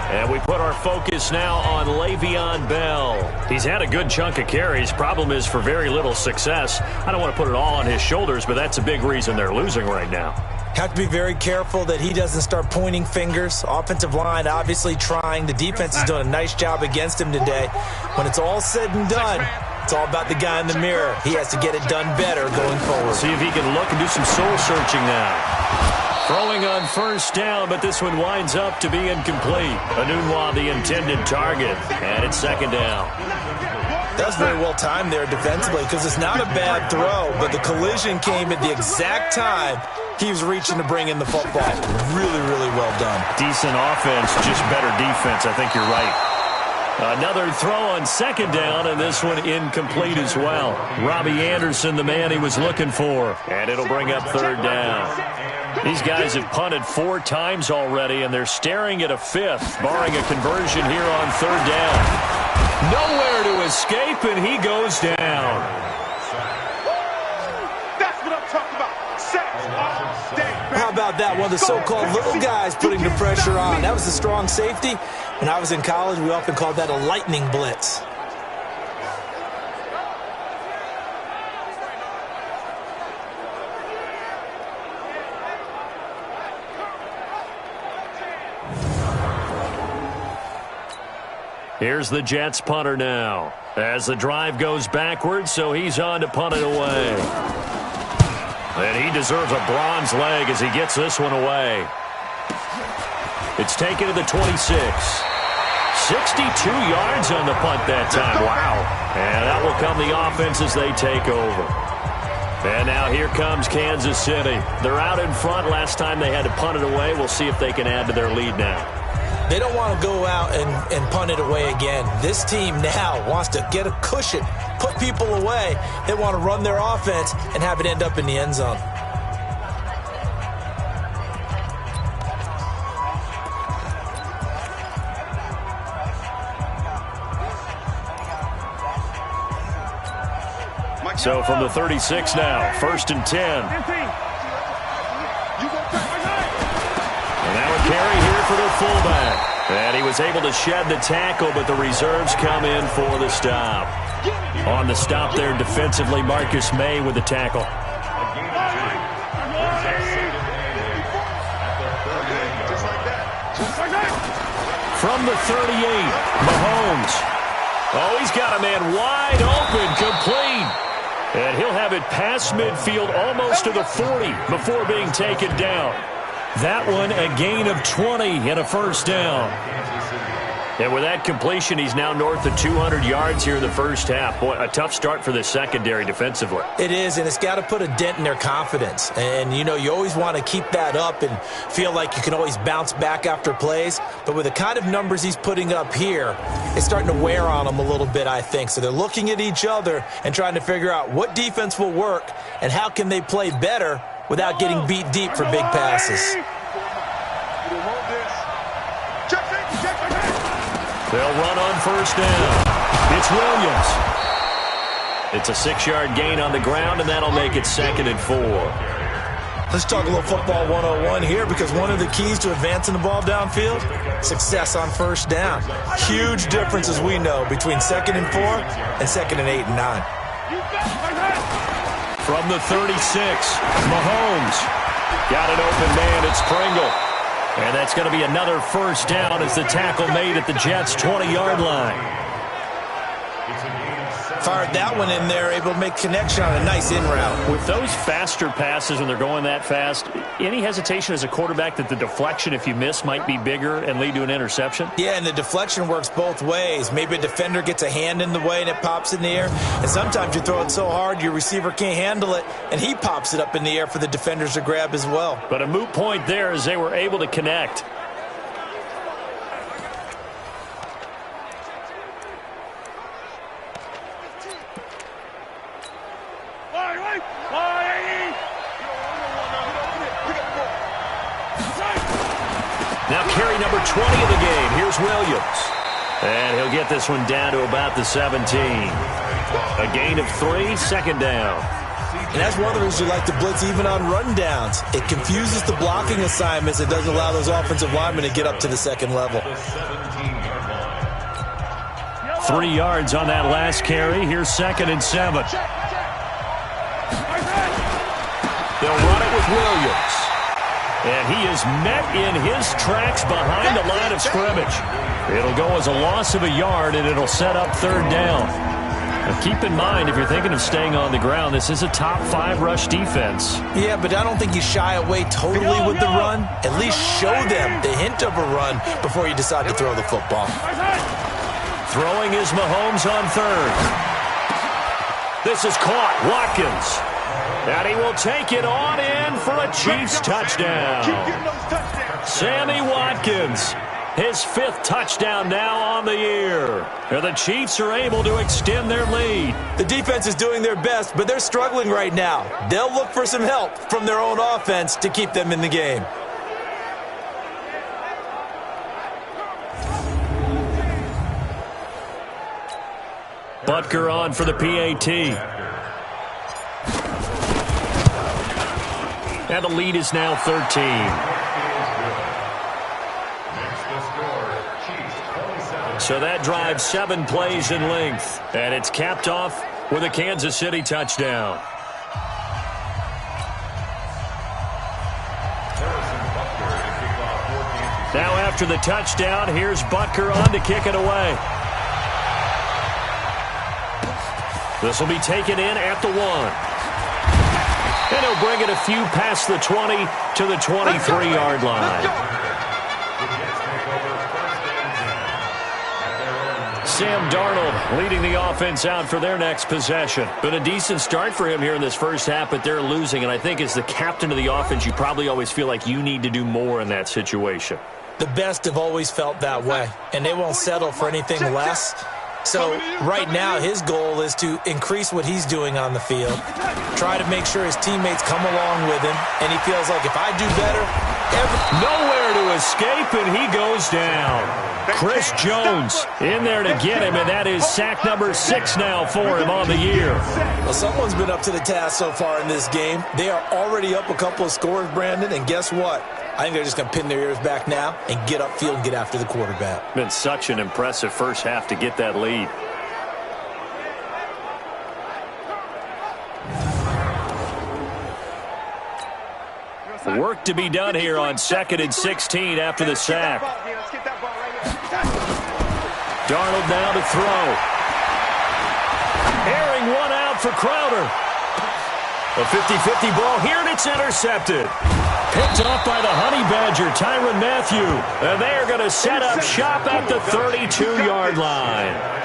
And we put our focus now on Le'Veon Bell. He's had a good chunk of carries. Problem is for very little success. I don't want to put it all on his shoulders, but that's a big reason they're losing right now. Have to be very careful that he doesn't start pointing fingers. Offensive line obviously trying. The defense is doing a nice job against him today. When it's all said and done, it's all about the guy in the mirror. He has to get it done better going forward. See if he can look and do some soul searching now. Throwing on 1st down, but this one winds up to be incomplete. Anunwa, the intended target, and it's 2nd down. That's very well timed there defensively because it's not a bad throw, but the collision came at the exact time he was reaching to bring in the football. Really, really well done. Decent offense, just better defense. I think you're right. Another throw on 2nd down, and this one incomplete as well. Robbie Anderson, the man he was looking for, and it'll bring up 3rd down. These guys have punted 4 times already, and they're staring at a 5th, barring a conversion here on 3rd down. Nowhere to escape, and he goes down. That's what I'm talking about. How about that? One of the so-called little guys putting the pressure on. That was the strong safety. When I was in college, we often called that a lightning blitz. Here's the Jets punter now. As the drive goes backwards, so he's on to punt it away. And he deserves a bronze leg as he gets this one away. It's taken to the 26. 62 yards on the punt that time. Wow. And that will come the offense as they take over. And now here comes Kansas City. They're out in front. Last time they had to punt it away. We'll see if they can add to their lead now. They don't want to go out and punt it away again. This team now wants to get a cushion, put people away. They want to run their offense and have it end up in the end zone. So from the 36 now, 1st and 10. And now a carry here for their fullback. And he was able to shed the tackle, but the reserves come in for the stop. On the stop there defensively, Marcus May with the tackle. From the 38, Mahomes. Oh, he's got a man wide open, complete. And he'll have it past midfield almost to the 40 before being taken down. That one a gain of 20 and a 1st down. And with that completion, he's now north of 200 yards here in the first half. Boy, a tough start for the secondary defensively. It is, and it's got to put a dent in their confidence. And, you know, you always want to keep that up and feel like you can always bounce back after plays. But with the kind of numbers he's putting up here, it's starting to wear on them a little bit, I think. So they're looking at each other and trying to figure out what defense will work and how can they play better without getting beat deep for big passes. They'll run on 1st down. It's Williams. It's a 6-yard gain on the ground, and that'll make it 2nd and 4. Let's talk a little football 101 here, because one of the keys to advancing the ball downfield, success on 1st down. Huge difference, as we know, between 2nd and 4 and 2nd and 8 and 9. From the 36, Mahomes. Got an open man. It's Pringle. And that's going to be another 1st down as the tackle made at the Jets' 20-yard line. Fired that one in there, able to make connection on a nice in route. With those faster passes when they're going that fast, any hesitation as a quarterback that the deflection, if you miss, might be bigger and lead to an interception? Yeah, and the deflection works both ways. Maybe a defender gets a hand in the way and it pops in the air. And sometimes you throw it so hard your receiver can't handle it, and he pops it up in the air for the defenders to grab as well. But a moot point there as they were able to connect. Now carry number 20 of the game. Here's Williams. And he'll get this one down to about the 17. A gain of 3, second down. And that's one of the reasons you like to blitz even on rundowns. It confuses the blocking assignments. It doesn't allow those offensive linemen to get up to the second level. 3 yards on that last carry. Here's 2nd and 7. They'll run it with Williams. And he is met in his tracks behind the line of scrimmage. It'll go as a loss of a yard, and it'll set up 3rd down. Now keep in mind, if you're thinking of staying on the ground, this is a top 5 rush defense. Yeah, but I don't think you shy away totally with the run. At least show them the hint of a run before you decide to throw the football. Throwing is Mahomes on 3rd. This is caught. Watkins. And he will take it on in for a Chiefs touchdown. Sammy Watkins, his 5th touchdown now on the year. And the Chiefs are able to extend their lead. The defense is doing their best, but they're struggling right now. They'll look for some help from their own offense to keep them in the game. Butker on for the PAT. And the lead is now 13. So that drives 7 plays in length. And it's capped off with a Kansas City touchdown. Now after the touchdown, here's Butker on to kick it away. This will be taken in at the 1. And he'll bring it a few past the 20 to the 23-yard line. Sam Darnold leading the offense out for their next possession. Been a decent start for him here in this first half, but they're losing. And I think as the captain of the offense, you probably always feel like you need to do more in that situation. The best have always felt that way, and they won't settle for anything less. So right now his goal is to increase what he's doing on the field, try to make sure his teammates come along with him, and he feels like if I do better, nowhere to escape, and he goes down. Chris Jones in there to get him, and that is sack number 6 now for him on the year. Well, someone's been up to the task so far in this game. They are already up a couple of scores, Brandon, and guess what? I think they're just going to pin their ears back now and get upfield and get after the quarterback. Been such an impressive first half to get that lead. Work to be done here on 2nd and 16 after the sack. Darnold now to throw. Airing one out for Crowder. A 50-50 ball here, and it's intercepted. Picked off by the Honey Badger, Tyrann Mathieu. And they are going to set up shop at the 32-yard line.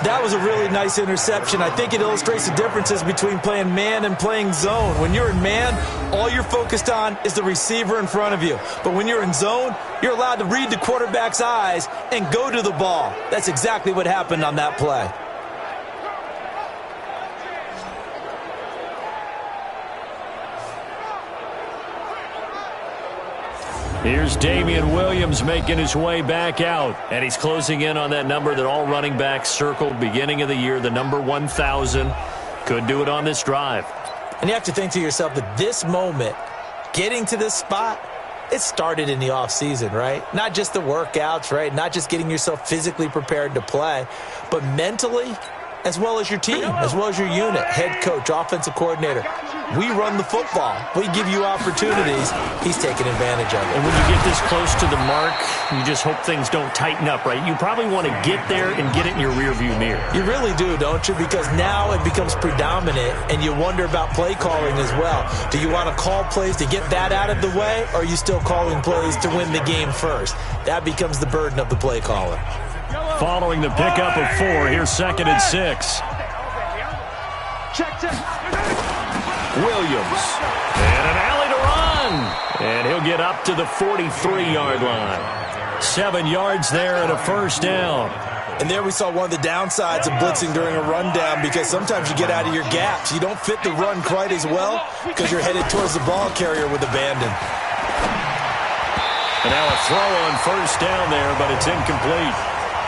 That was a really nice interception. I think it illustrates the differences between playing man and playing zone. When you're in man, all you're focused on is the receiver in front of you. But when you're in zone, you're allowed to read the quarterback's eyes and go to the ball. That's exactly what happened on that play. Here's Damian Williams making his way back out. And he's closing in on that number that all running backs circled beginning of the year, the number 1,000. Could do it on this drive. And you have to think to yourself that this moment, getting to this spot, it started in the offseason, right? Not just the workouts, right? Not just getting yourself physically prepared to play, but mentally, as well as your team, as well as your unit, head coach, offensive coordinator. We run the football. We give you opportunities. He's taking advantage of it. And when you get this close to the mark, you just hope things don't tighten up, right? You probably want to get there and get it in your rearview mirror. You really do, don't you? Because now it becomes predominant, and you wonder about play calling as well. Do you want to call plays to get that out of the way, or are you still calling plays to win the game first? That becomes the burden of the play caller. Following the pickup of 4, here's 2nd and 6. Check. Williams. And an alley to run. And he'll get up to the 43-yard line. 7 yards there and a first down. And there we saw one of the downsides of blitzing during a rundown, because sometimes you get out of your gaps. You don't fit the run quite as well because you're headed towards the ball carrier with abandon. And now a throw on first down there, but it's incomplete.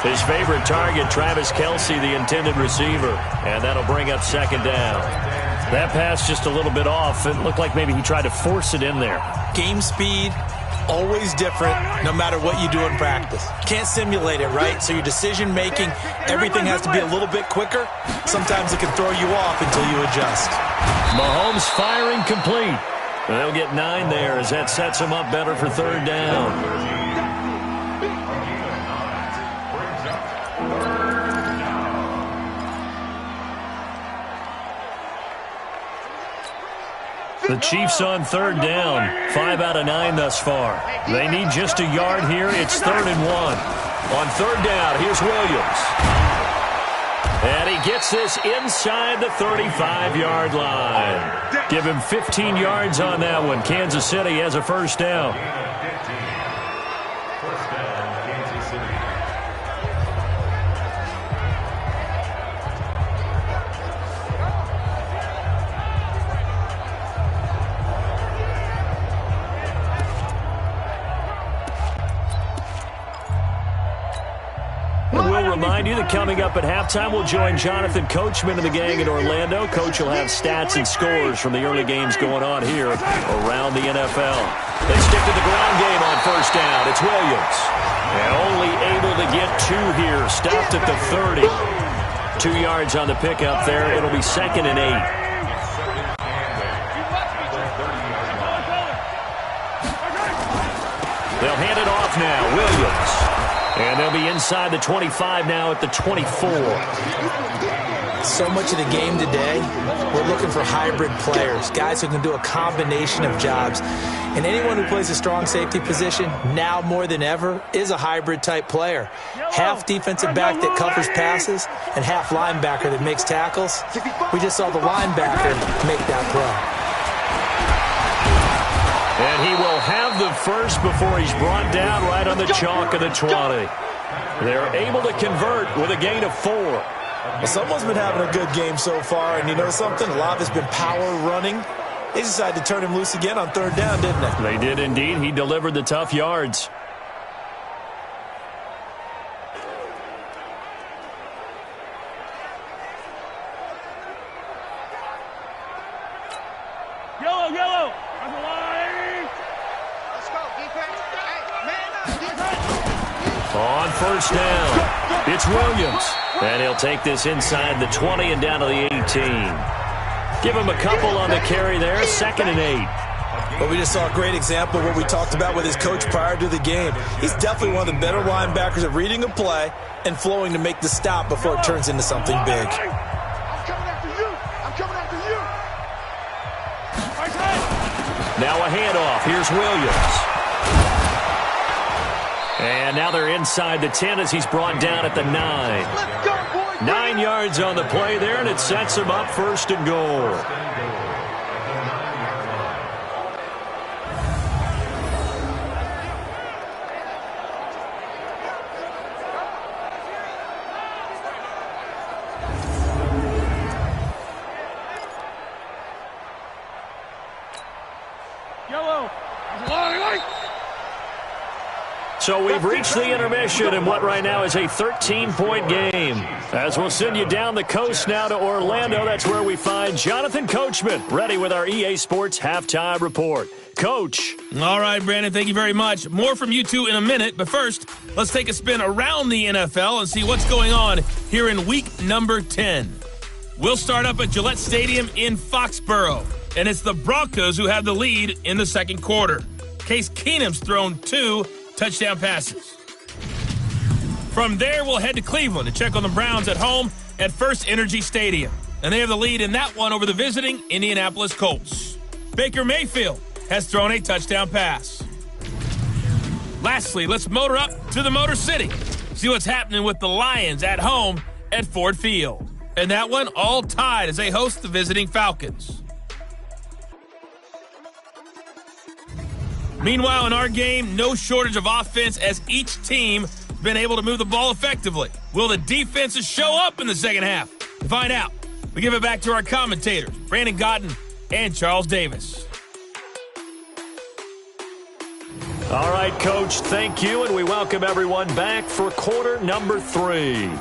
His favorite target, Travis Kelce, the intended receiver. And that'll bring up 2nd down. That pass just a little bit off. It looked like maybe he tried to force it in there. Game speed, always different, no matter what you do in practice. Can't simulate it, right? So your decision-making, everything has to be a little bit quicker. Sometimes it can throw you off until you adjust. Mahomes firing complete. They'll get 9 there as that sets him up better for 3rd down. The Chiefs on 3rd down. 5 out of 9 thus far. They need just a yard here. It's 3rd and 1. On 3rd down, here's Williams. And he gets this inside the 35-yard line. Give him 15 yards on that one. Kansas City has a first down. Remind you that coming up at halftime, we'll join Jonathan Coachman and the gang in Orlando. Coach will have stats and scores from the early games going on here around the NFL. They stick to the ground game on first down. It's Williams. And only able to get 2 here. Stopped at the 30. 2 yards on the pickup there. It'll be 2nd and 8. They'll hand it off now. Williams. And they'll be inside the 25 now at the 24. So much of the game today, we're looking for hybrid players, guys who can do a combination of jobs. And anyone who plays a strong safety position, now more than ever, is a hybrid-type player. Half defensive back that covers passes and half linebacker that makes tackles. We just saw the linebacker make that throw. And he will have the first before he's brought down right on the chalk of the 20. They're able to convert with a gain of 4. Well, someone's been having a good game so far, and you know something? A lot of it's been power running. They decided to turn him loose again on 3rd down, didn't they? They did indeed. He delivered the tough yards. Yellow. On first down, it's Williams. And he'll take this inside the 20 and down to the 18. Give him a couple on the carry there, 2nd and 8. But we just saw a great example of what we talked about with his coach prior to the game. He's definitely one of the better linebackers at reading a play and flowing to make the stop before it turns into something big. I'm coming after you. I'm coming after you. Now a handoff. Here's Williams. And now they're inside the 10 as he's brought down at the 9. Let's go, boys. 9 yards on the play there, and it sets him up 1st and goal. So we've reached the intermission in what right now is a 13-point game. As we'll send you down the coast now to Orlando, that's where we find Jonathan Coachman, ready with our EA Sports Halftime Report. Coach. All right, Brandon, thank you very much. More from you two in a minute, but first, let's take a spin around the NFL and see what's going on here in week number 10. We'll start up at Gillette Stadium in Foxborough. and it's the Broncos who have the lead in the second quarter. Case Keenum's thrown 2 touchdown passes. From there, we'll head to Cleveland to check on the Browns at home at First Energy Stadium. And they have the lead in that one over the visiting Indianapolis Colts. Baker Mayfield has thrown a touchdown pass. Lastly, let's motor up to the Motor City. See what's happening with the Lions at home at Ford Field. And that one all tied as they host the visiting Falcons. Meanwhile, in our game, no shortage of offense as each team has been able to move the ball effectively. Will the defenses show up in the second half? To find out, we give it back to our commentators, Brandon Gotten and Charles Davis. All right, Coach, thank you, and we welcome everyone back for quarter number 3.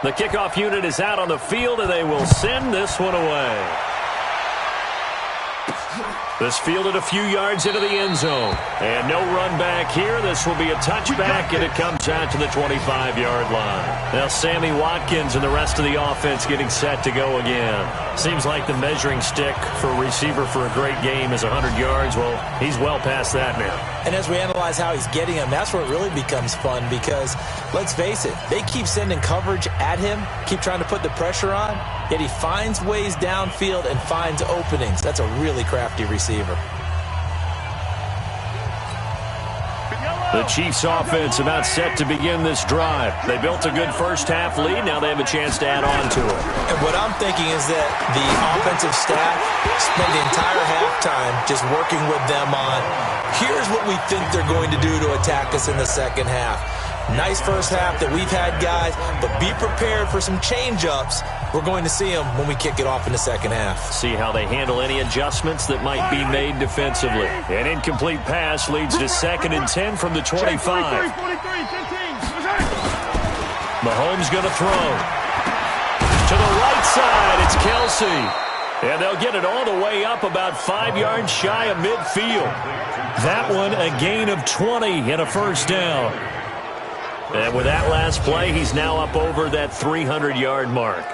The kickoff unit is out on the field, and they will send this one away. This fielded a few yards into the end zone. And no run back here. This will be a touchback, and it comes out to the 25-yard line. Now Sammy Watkins and the rest of the offense getting set to go again. Seems like the measuring stick for a receiver for a great game is 100 yards. Well, he's well past that now. And as we analyze how he's getting them, that's where it really becomes fun because, let's face it, they keep sending coverage at him, keep trying to put the pressure on, yet he finds ways downfield and finds openings. That's a really crafty receiver. The Chiefs offense about set to begin this drive. They built a good first-half lead. Now they have a chance to add on to it. And what I'm thinking is that the offensive staff spend the entire halftime just working with them on, here's what we think they're going to do to attack us in the second half. Nice first half that we've had, guys, but be prepared for some change-ups. We're going to see them when we kick it off in the second half. See how they handle any adjustments that might be made defensively. An incomplete pass leads to 2nd and 10 from the 25. Mahomes going to throw. To the right side, it's Kelsey. And they'll get it all the way up about 5 yards shy of midfield. That one a gain of 20 and a first down. And with that last play, he's now up over that 300-yard mark.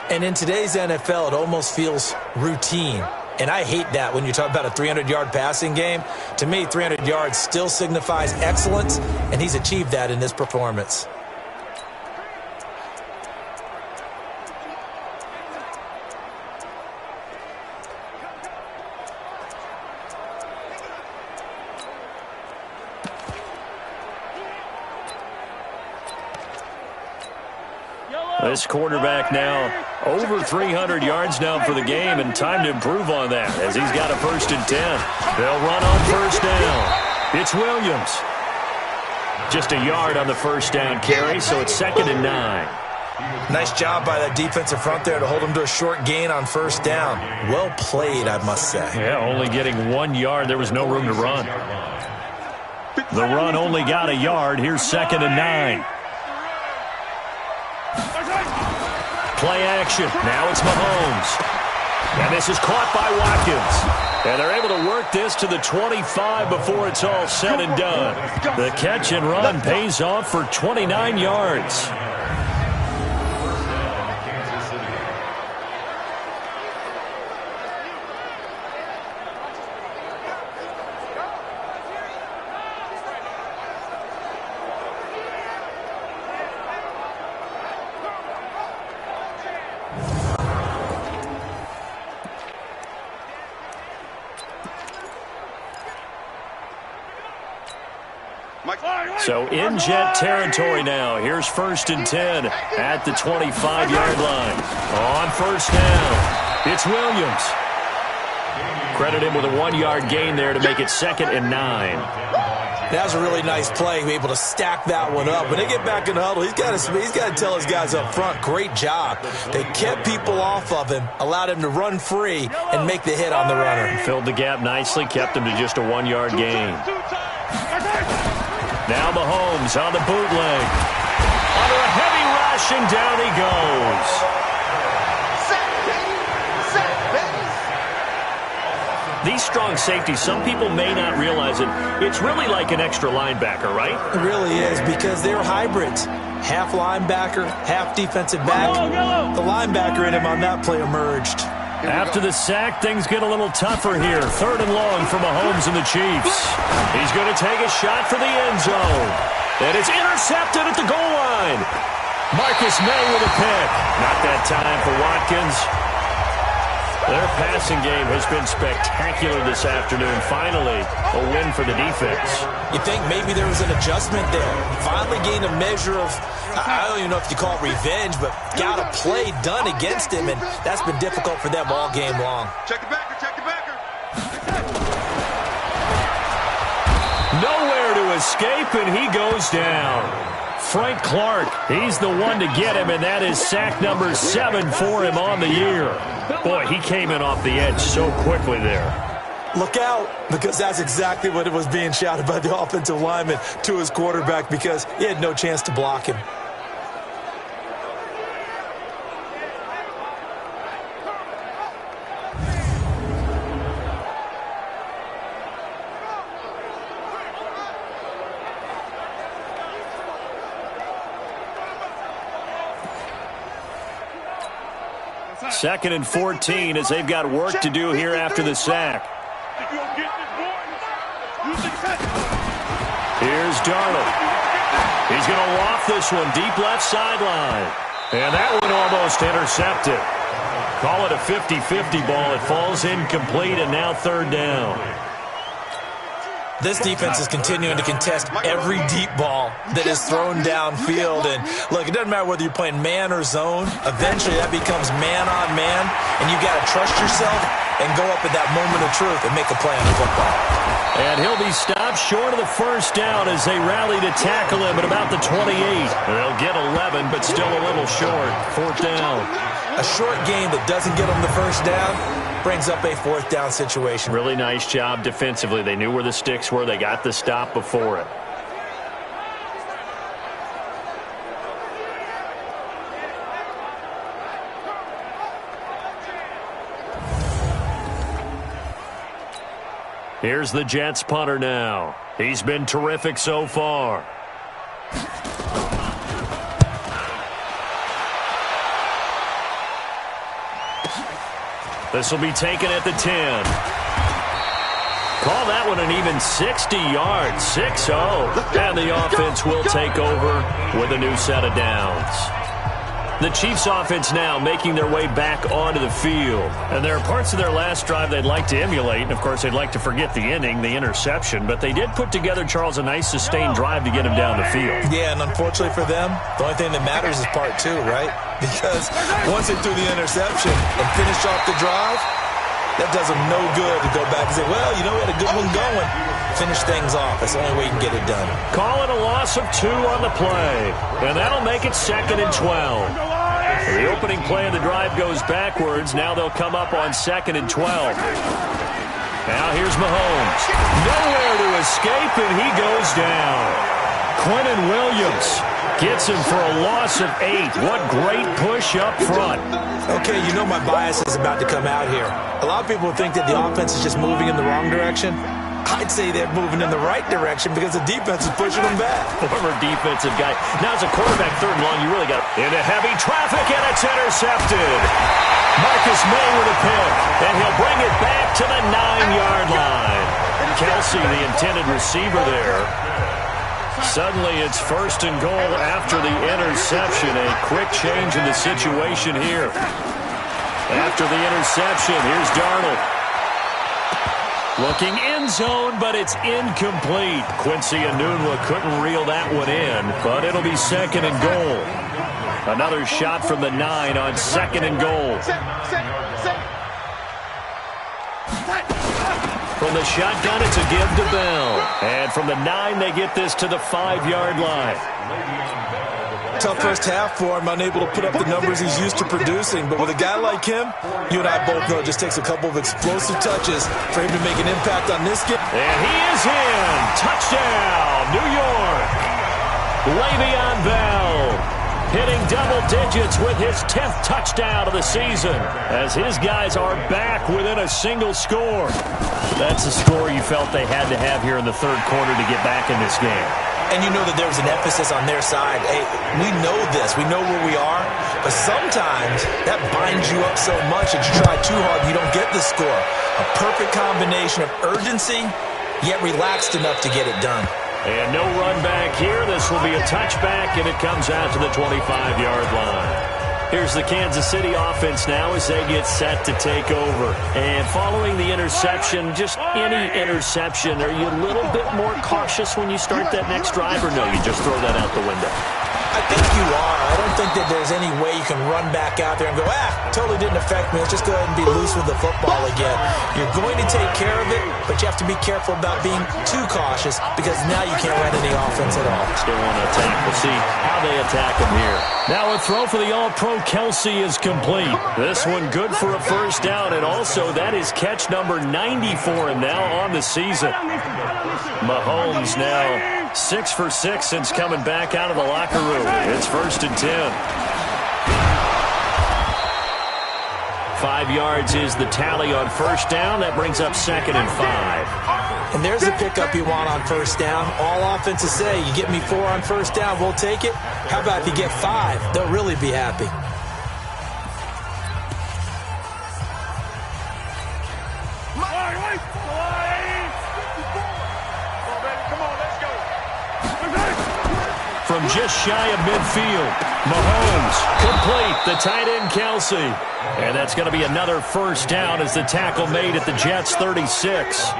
And in today's NFL, it almost feels routine. And I hate that when you talk about a 300-yard passing game. To me, 300 yards still signifies excellence, and he's achieved that in this performance. This quarterback now over 300 yards now for the game, and time to improve on that as he's got a 1st and 10. They'll run on first down. It's Williams. Just a yard on the first down carry, so it's 2nd and 9. Nice job by that defensive front there to hold him to a short gain on first down. Well played, I must say. Yeah, only getting 1 yard. There was no room to run. The run only got a yard. Here's 2nd and 9. Play action. Now it's Mahomes. And this is caught by Watkins. And they're able to work this to the 25 before it's all said and done. The catch and run pays off for 29 yards. So in jet territory now. Here's 1st and 10 at the 25-yard line. On first down, it's Williams. Credit him with a 1-yard gain there to make it 2nd and 9. That was a really nice play, able to stack that one up. When they get back in the huddle, he's got to tell his guys up front, great job. They kept people off of him, allowed him to run free and make the hit on the runner. Filled the gap nicely, kept him to just a 1-yard gain. Now Mahomes on the bootleg. Under a heavy rush, and down he goes. These strong safeties, some people may not realize it. It's really like an extra linebacker, right? It really is, because they're hybrids. Half linebacker, half defensive back. The linebacker in him on that play emerged. After the sack, things get a little tougher here. 3rd and long for Mahomes and the Chiefs. He's going to take a shot for the end zone. And it's intercepted at the goal line. Marcus May with a pick. Not that time for Watkins. Their passing game has been spectacular this afternoon. Finally, a win for the defense. You think maybe there was an adjustment there. Finally gained a measure of, I don't even know if you call it revenge, but got a play done against him, and that's been difficult for them all game long. Check the backer, check the backer. Nowhere to escape, and he goes down. Frank Clark, he's the one to get him, and that is sack number 7 for him on the year. Boy, he came in off the edge so quickly there. Look out, because that's exactly what it was being shouted by the offensive lineman to his quarterback, because he had no chance to block him. 2nd and 14 as they've got work to do here after the sack. Here's Darnold. He's going to loft this one deep left sideline. And that one almost intercepted. Call it a 50-50 ball. It falls incomplete, and now 3rd down. This defense is continuing to contest every deep ball that is thrown downfield. And, look, it doesn't matter whether you're playing man or zone. Eventually, that becomes man on man, and you've got to trust yourself and go up at that moment of truth and make a play on the football. And he'll be stopped short of the 1st down as they rally to tackle him at about the 28. They'll get 11, but still a little short. 4th down. A short game that doesn't get them the 1st down brings up a 4th down situation. Really nice job defensively. They knew where the sticks were. They got the stop before it. Here's the Jets punter now. He's been terrific so far. This will be taken at the 10. Call that one an even 60 yards, 6-0. And the offense will take over with a new set of downs. The Chiefs offense now making their way back onto the field. And there are parts of their last drive they'd like to emulate. And, of course, they'd like to forget the ending, the interception. But they did put together, Charles, a nice sustained drive to get him down the field. Yeah, and unfortunately for them, the only thing that matters is part 2, right? Because once they threw the interception and finished off the drive, that does them no good to go back and say, well, you know, we had a good one going. Finish things off. That's the only way you can get it done. Call it a loss of 2 on the play. And that'll make it 2nd and 12. The opening play of the drive goes backwards. Now they'll come up on 2nd and 12. Now here's Mahomes. Nowhere to escape, and he goes down. Quentin Williams gets him for a loss of 8. What great push up front. Okay, you know my bias is about to come out here. A lot of people think that the offense is just moving in the wrong direction. I'd say they're moving in the right direction because the defense is pushing them back. Former defensive guy. Now as a quarterback, 3rd and long, you really got into heavy traffic, and it's intercepted. Marcus May with a pick, and he'll bring it back to the 9-yard line. Kelsey, the intended receiver there. Suddenly it's 1st and goal after the interception. A quick change in the situation here. After the interception, here's Darnold. Looking end zone, but it's incomplete. Quincy Enunwa couldn't reel that one in, but it'll be 2nd and goal. Another shot from the 9 on 2nd and goal. From the shotgun, it's a give to Bell. And from the 9, they get this to the 5-yard line. Tough first half for him, unable to put up the numbers he's used to producing. But with a guy like him, you and I both know it just takes a couple of explosive touches for him to make an impact on this game. And he is in. Touchdown, New York. Le'Veon Bell hitting double digits with his 10th touchdown of the season as his guys are back within a single score. That's a score you felt they had to have here in the 3rd quarter to get back in this game. And you know that there was an emphasis on their side. Hey, we know this. We know where we are. But sometimes that binds you up so much that you try too hard, you don't get the score. A perfect combination of urgency, yet relaxed enough to get it done. And no run back here. This will be a touchback, and it comes out to the 25-yard line. Here's the Kansas City offense now as they get set to take over. And following the interception, just any interception, are you a little bit more cautious when you start that next drive, or no, you just throw that out the window? I think you are. I don't think that there's any way you can run back out there and go, totally didn't affect me. Let's just go ahead and be loose with the football again. You're going to take care of it, but you have to be careful about being too cautious because now you can't run any offense at all. Still want to attack. We'll see how they attack him here. Now a throw for the All-Pro Kelsey is complete. This one good for a 1st down, and also that is catch number 90 for him now on the season. Mahomes now 6 for 6 since coming back out of the locker room. It's 1st and 10. 5 yards is the tally on 1st down. That brings up 2nd and 5. And there's the pickup you want on 1st down. All offenses say, you get me 4 on 1st down, we'll take it. How about if you get 5? They'll really be happy. From just shy of midfield, Mahomes complete, the tight end Kelsey. And that's going to be another first down as the tackle made at the Jets' 36.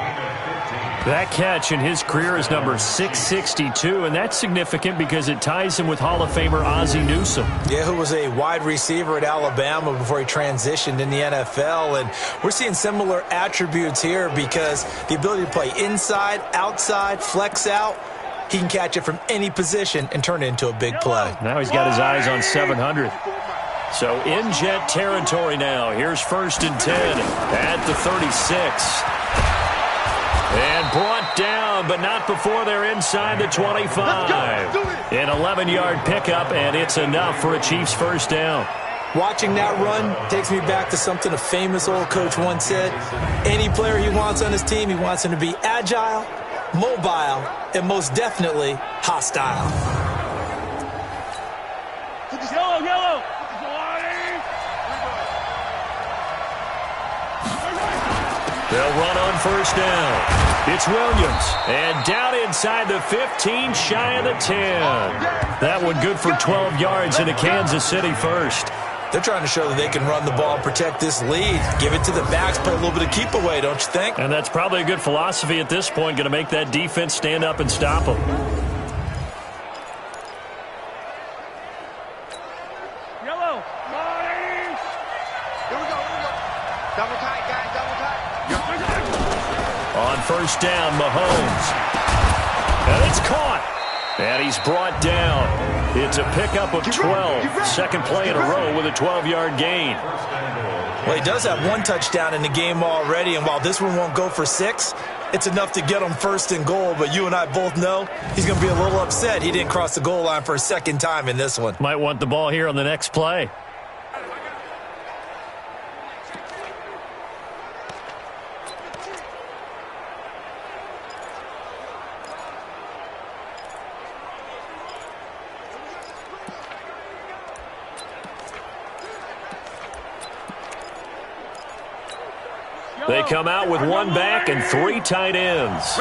That catch in his career is number 662, and that's significant because it ties him with Hall of Famer Ozzie Newsome. Yeah, who was a wide receiver at Alabama before he transitioned in the NFL. And we're seeing similar attributes here because the ability to play inside, outside, flex out, he can catch it from any position and turn it into a big play. Now he's got his eyes on 700. So in Jet territory now. Here's 1st and 10 at the 36. And brought down, but not before they're inside the 25. An 11-yard pickup, and it's enough for a Chiefs first down. Watching that run takes me back to something a famous old coach once said. Any player he wants on his team, he wants him to be agile, mobile, and most definitely hostile. Yellow. They'll run on first down. It's Williams. And down inside the 15, shy of the 10. That one good for 12 yards into Kansas City first. They're trying to show that they can run the ball, protect this lead, give it to the backs, play a little bit of keep away, don't you think? And that's probably a good philosophy at this point, going to make that defense stand up and stop them. Yellow. Here we go. Double tight, guys, double tight. On first down, Mahomes. And it's caught. And he's brought down. It's a pickup of 12. Second play in a row with a 12-yard gain. Well, he does have one touchdown in the game already, and while this one won't go for 6, it's enough to get him 1st and goal. But you and I both know he's going to be a little upset he didn't cross the goal line for a second time in this one. Might want the ball here on the next play. They come out with one back and 3 tight ends.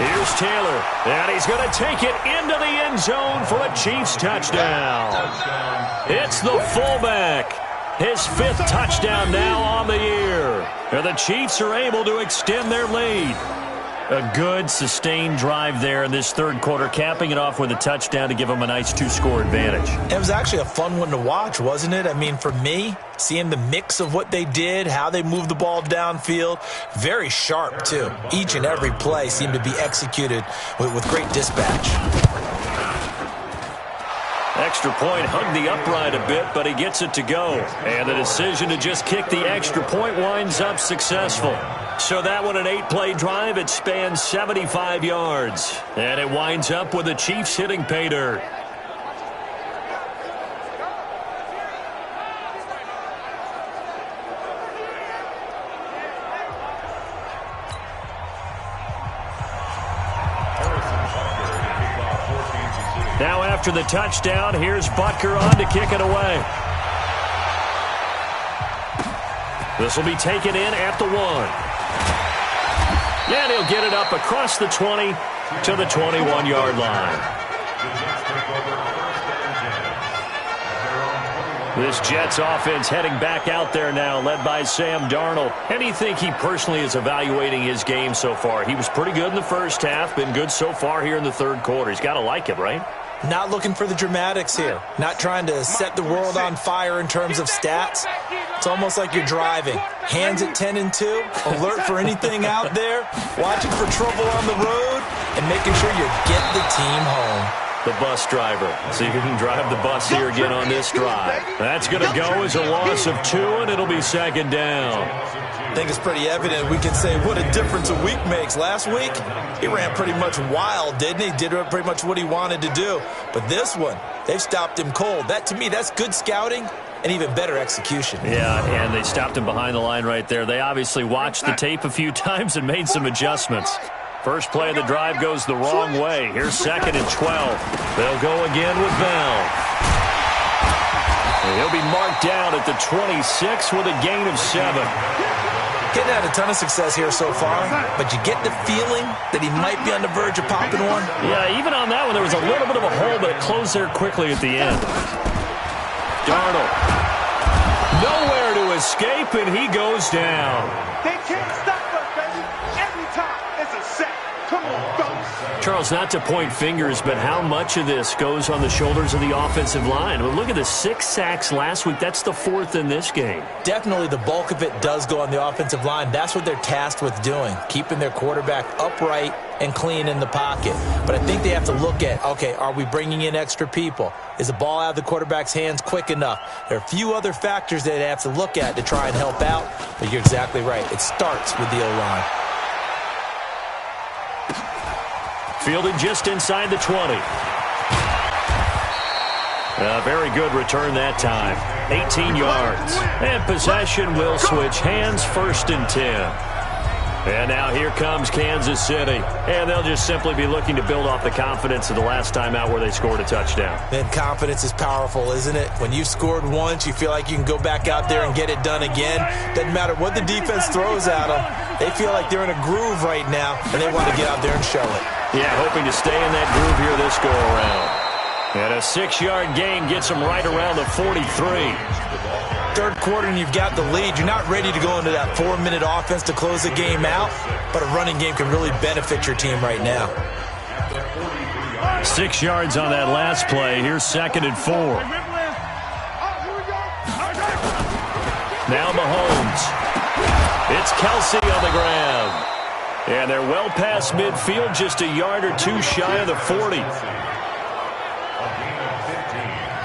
Here's Taylor, and he's going to take it into the end zone for a Chiefs touchdown. It's the fullback. His 5th touchdown now on the year. And the Chiefs are able to extend their lead. A good, sustained drive there in this third quarter, capping it off with a touchdown to give them a nice 2-score advantage. It was actually a fun one to watch, wasn't it? I mean, for me, seeing the mix of what they did, how they moved the ball downfield, very sharp, too. Each and every play seemed to be executed with great dispatch. Extra point hugged the upright a bit, but he gets it to go. And the decision to just kick the extra point winds up successful. So that one, an 8-play drive, it spans 75 yards. And it winds up with the Chiefs hitting pay dirt. Now after the touchdown, here's Butker on to kick it away. This will be taken in at the 1. And he'll get it up across the 20 to the 21-yard line. This Jets offense heading back out there now, led by Sam Darnold. How do you think he personally is evaluating his game so far? He was pretty good in the first half, been good so far here in the third quarter. He's got to like it, right? Not looking for the dramatics here. Not trying to set the world on fire in terms of stats. It's almost like you're driving. Hands at 10 and 2, alert for anything out there, watching for trouble on the road, and making sure you get the team home. The bus driver. So you can drive the bus here again on this drive. That's going to go as a loss of 2, and it'll be second down. I think it's pretty evident. We can say what a difference a week makes. Last week, he ran pretty much wild, didn't he? Did pretty much what he wanted to do. But this one, they've stopped him cold. That, to me, that's good scouting and even better execution. Yeah, and they stopped him behind the line right there. They obviously watched the tape a few times and made some adjustments. First play of the drive goes the wrong way. Here's 2nd and 12. They'll go again with Bell. And he'll be marked marked down at the 26 with a gain of 7. Getting had a ton of success here so far, but you get the feeling that he might be on the verge of popping one. Yeah, even on that one, there was a little bit of a hole, but it closed there quickly at the end. Darnold. Nowhere to escape, and he goes down. They can't stop us, baby. Every time, it's a sack. Come on, fellas. Charles, not to point fingers, but how much of this goes on the shoulders of the offensive line? Well, look at the 6 sacks last week. That's the 4th in this game. Definitely the bulk of it does go on the offensive line. That's what they're tasked with doing, keeping their quarterback upright and clean in the pocket. But I think they have to look at, okay, are we bringing in extra people? Is the ball out of the quarterback's hands quick enough? There are a few other factors that they have to look at to try and help out, but you're exactly right. It starts with the O-line. Fielded just inside the 20. A very good return that time. 18 yards. And possession will switch hands, 1st and 10. And now here comes Kansas City. And they'll just simply be looking to build off the confidence of the last time out where they scored a touchdown. And confidence is powerful, isn't it? When you've scored once, you feel like you can go back out there and get it done again. Doesn't matter what the defense throws at them. They feel like they're in a groove right now, and they want to get out there and show it. Yeah, hoping to stay in that groove here this go-around. And a 6-yard gain gets them right around the 43. Third quarter and you've got the lead. You're not ready to go into that 4-minute offense to close the game out, but a running game can really benefit your team right now. 6 yards on that last play. Here's 2nd and 4. Now Mahomes. It's Kelsey on the ground. And they're well past midfield, just a yard or 2 shy of the 40.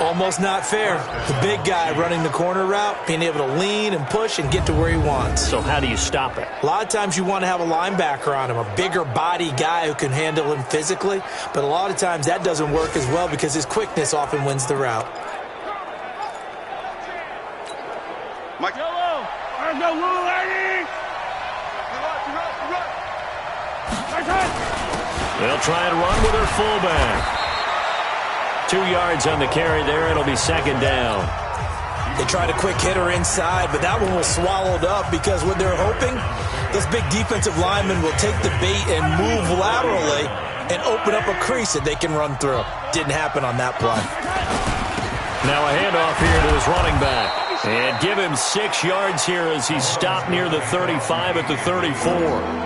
Almost not fair. The big guy running the corner route, being able to lean and push and get to where he wants. So how do you stop it? A lot of times you want to have a linebacker on him, a bigger body guy who can handle him physically, but a lot of times that doesn't work as well because his quickness often wins the route. Mike. Yellow. There's no little lady. They'll try and run with their fullback. 2 yards on the carry there. It'll be 2nd down. They tried a quick hitter inside, but that one was swallowed up because what they're hoping, this big defensive lineman will take the bait and move laterally and open up a crease that they can run through. Didn't happen on that play. Now a handoff here to his running back. And give him 6 yards here as he stopped near the 35 at the 34.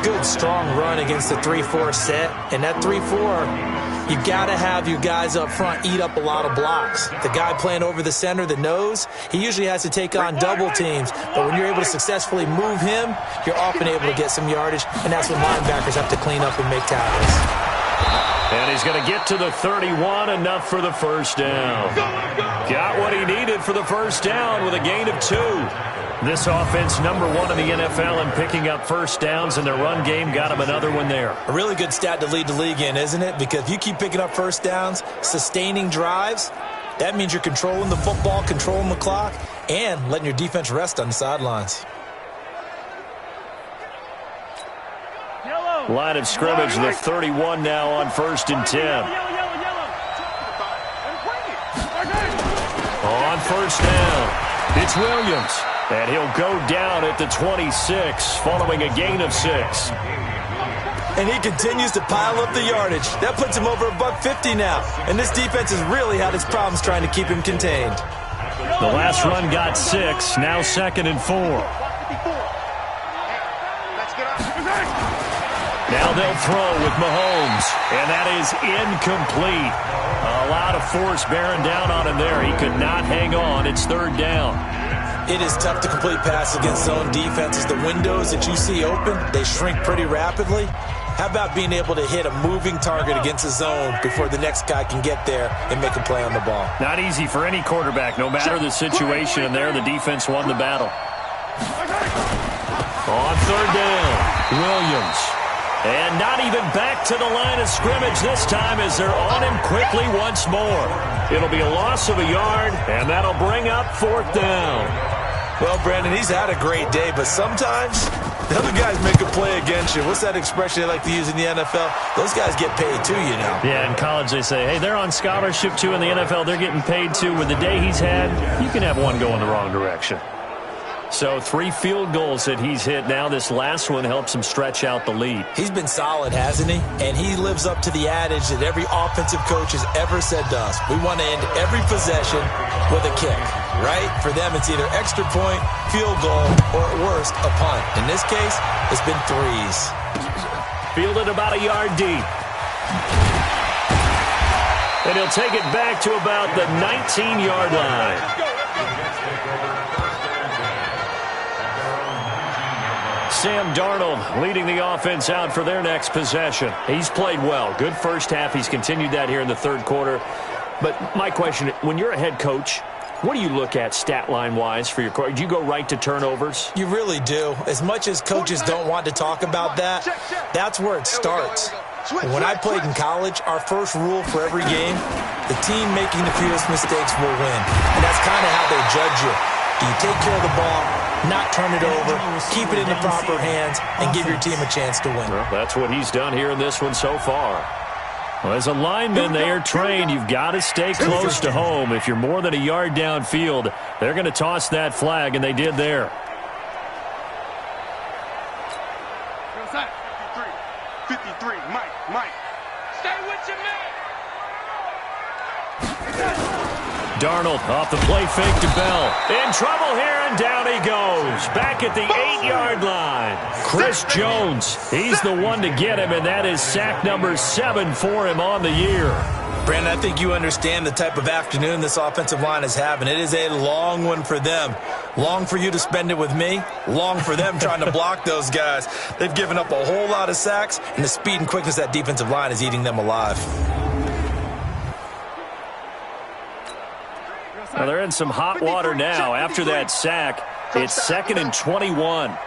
Good, strong run against the 3-4 set. And that 3-4, you've got to have your guys up front eat up a lot of blocks. The guy playing over the center, the nose, he usually has to take on double teams. But when you're able to successfully move him, you're often able to get some yardage. And that's when linebackers have to clean up and make tackles. And he's going to get to the 31, enough for the first down. Got what he needed for the first down with a gain of 2. This offense, number 1 in the NFL in picking up first downs, and their run game got him another one there. A really good stat to lead the league in, isn't it? Because if you keep picking up first downs, sustaining drives, that means you're controlling the football, controlling the clock, and letting your defense rest on the sidelines. Line of scrimmage, the 31 now on 1st and 10. On first down, it's Williams. And he'll go down at the 26 following a gain of 6. And he continues to pile up the yardage. That puts him over $150 now. And this defense has really had its problems trying to keep him contained. The last run got 6, now 2nd and 4. Now they'll throw with Mahomes, and that is incomplete. A lot of force bearing down on him there. He could not hang on. It's 3rd down. It is tough to complete passes against zone defenses. The windows that you see open, they shrink pretty rapidly. How about being able to hit a moving target against a zone before the next guy can get there and make a play on the ball? Not easy for any quarterback, no matter the situation. And there, the defense won the battle. On 3rd down, Williams. And not even back to the line of scrimmage this time as they're on him quickly once more. It'll be a loss of a yard, and that'll bring up 4th down. Well, Brandon, he's had a great day, but sometimes The other guys make a play against you. What's that expression they like to use in the NFL? Those guys get paid too, you know. Yeah, in college they say, hey, they're on scholarship too. In the NFL, they're getting paid too. With the day he's had, you can have one go in the wrong direction. So 3 field goals that he's hit now. This last one helps him stretch out the lead. He's been solid, hasn't he? And he lives up to the adage that every offensive coach has ever said to us. We want to end every possession with a kick, right? For them, it's either extra point, field goal, or at worst, a punt. In this case, it's been 3s. Fielded about a yard deep. And he'll take it back to about the 19-yard line. Sam Darnold leading the offense out for their next possession. He's played well. Good first half. He's continued that here in the third quarter. But my question, when you're a head coach, what do you look at stat line-wise for your coach? Do you go right to turnovers? You really do. As much as coaches don't want to talk about that, that's where it starts. When I played in college, our first rule for every game, the team making the fewest mistakes will win. And that's kind of how they judge you. Do you take care of the ball, not turn it over, keep it in the proper hands, and give your team a chance to win? Well, that's what he's done here in this one so far. Well, as a lineman, they are trained. You've got to stay close to home. If you're more than a yard downfield, they're going to toss that flag, and they did there. 53, Mike. Stay with your man. Darnold off the play fake to Bell. In trouble here, and down he goes. Back at the 8-yard line. Chris Jones, he's the one to get him, and that is sack number 7 for him on the year. Brandon, I think you understand the type of afternoon this offensive line is having. It is a long one for them. Long for you to spend it with me. Long for them trying to block those guys. They've given up a whole lot of sacks, and the speed and quickness of that defensive line is eating them alive. Well, they're in some hot water now. After that sack, it's 2nd and 21.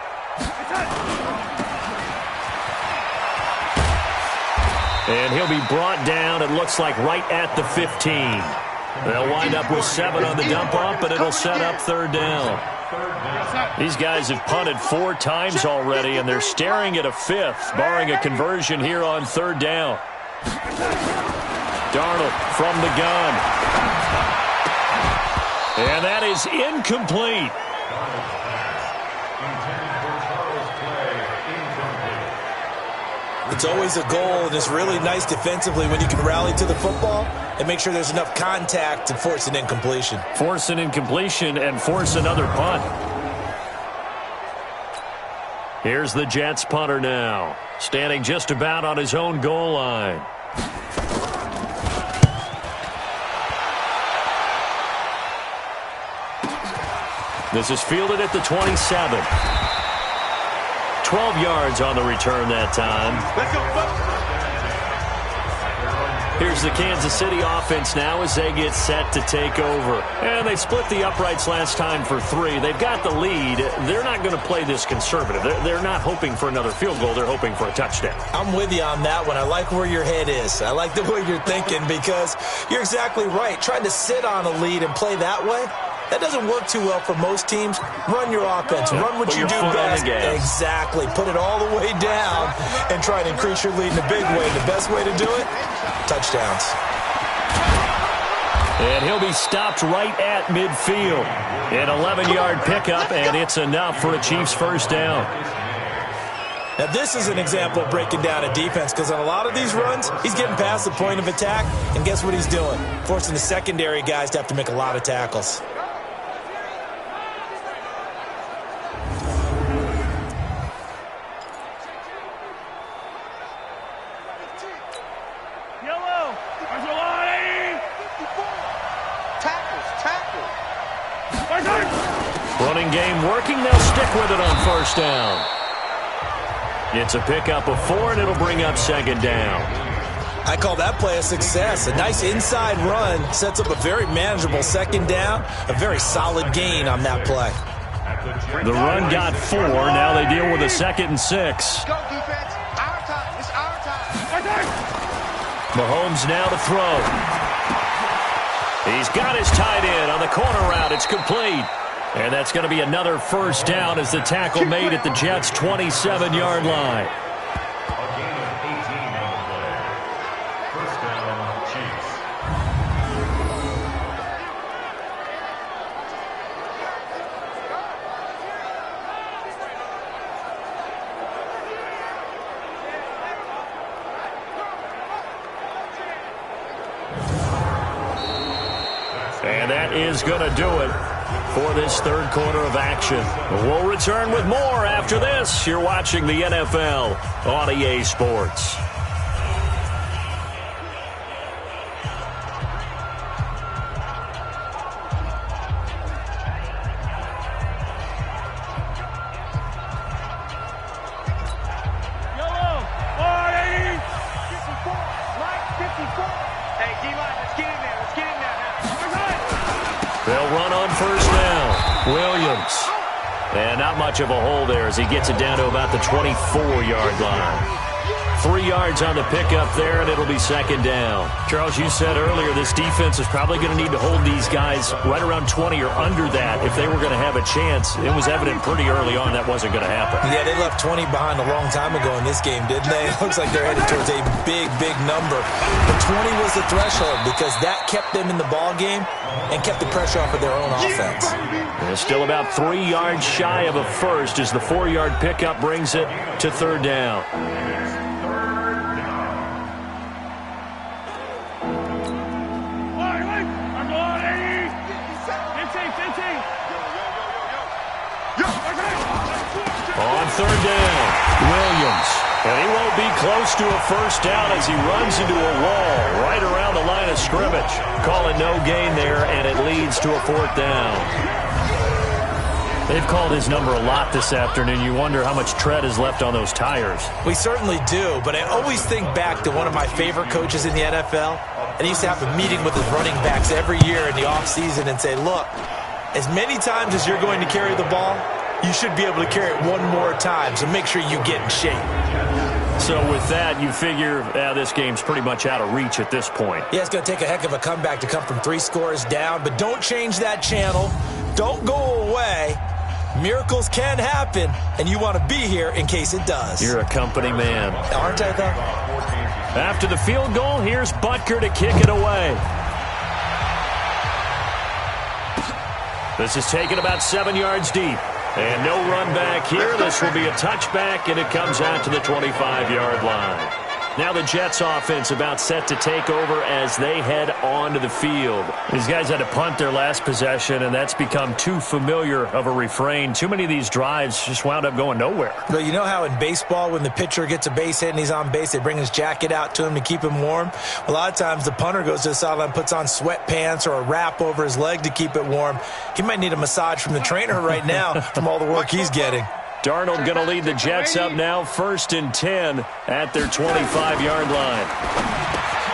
And he'll be brought down, it looks like, right at the 15. They'll wind up with 7 on the dump off, but it'll set up 3rd down. These guys have punted 4 times already, and they're staring at a 5th, barring a conversion here on 3rd down. Darnold from the gun. And that is incomplete. It's always a goal, and it's really nice defensively when you can rally to the football and make sure there's enough contact to force an incompletion. Force an incompletion and force another punt. Here's the Jets punter now, standing just about on his own goal line. This is fielded at the 27. 12 yards on the return that time. Here's the Kansas City offense now as they get set to take over. And they split the uprights last time for 3. They've got the lead. They're not going to play this conservative. They're not hoping for another field goal. They're hoping for a touchdown. I'm with you on that one. I like where your head is. I like the way you're thinking because you're exactly right. Trying to sit on a lead and play that way, that doesn't work too well for most teams. Run your offense. Run what you do best. Exactly. Put it all the way down and try to increase your lead in a big way. The best way to do it, touchdowns. And he'll be stopped right at midfield. An 11-yard pickup, and it's enough for a Chiefs first down. Now, this is an example of breaking down a defense because on a lot of these runs, he's getting past the point of attack, and guess what he's doing? Forcing the secondary guys to have to make a lot of tackles. Running game working. They'll stick with it on first down. It's a pickup of 4, and it'll bring up 2nd down. I call that play a success. A nice inside run sets up a very manageable 2nd down. A very solid gain on that play. The run got 4. Now they deal with a 2nd and 6. Go, defense. Our time. It's our time. Mahomes now to throw. He's got his tight end on the corner route. It's complete. And that's going to be another first down as the tackle made at the Jets' 27-yard line. A gain of 18 on the play. First down, Chiefs. And that is going to do it for this third quarter of action. We'll return with more after this. You're watching the NFL on EA Sports. They'll run on first down. Williams. And not much of a hole there as he gets it down to about the 24-yard line. 3 yards on the pickup there, and it'll be second down. Charles, you said earlier this defense is probably going to need to hold these guys right around 20 or under that if they were going to have a chance. It was evident pretty early on that wasn't going to happen. Yeah, they left 20 behind a long time ago in this game, didn't they? It looks like they're headed towards a big, big number. But 20 was the threshold because that kept them in the ball game and kept the pressure off of their own offense. They're still about 3 yards shy of a first as the 4-yard pickup brings it to third down. On third down, Williams. And he won't be close to a first down as he runs into a wall right around the line of scrimmage. Calling no gain there, and it leads to a fourth down. They've called his number a lot this afternoon. You wonder how much tread is left on those tires. We certainly do, but I always think back to one of my favorite coaches in the NFL. And he used to have a meeting with his running backs every year in the offseason and say, look, as many times as you're going to carry the ball, you should be able to carry it one more time, so make sure you get in shape. So with that, you figure this game's pretty much out of reach at this point. Yeah, it's going to take a heck of a comeback to come from 3 scores down, but don't change that channel. Don't go away. Miracles can happen, and you want to be here in case it does. You're a company man. Aren't I, though? After the field goal, here's Butker to kick it away. This is taken about 7 yards deep. And no run back here. This will be a touchback, and it comes out to the 25-yard line. Now the Jets offense about set to take over as they head onto the field. These guys had to punt their last possession, and that's become too familiar of a refrain. Too many of these drives just wound up going nowhere. Well, you know how in baseball when the pitcher gets a base hit and he's on base, they bring his jacket out to him to keep him warm? A lot of times the punter goes to the sideline, puts on sweatpants or a wrap over his leg to keep it warm. He might need a massage from the trainer right now from all the work he's getting. Darnold going to lead the Jets up now, 1st and 10 at their 25-yard line.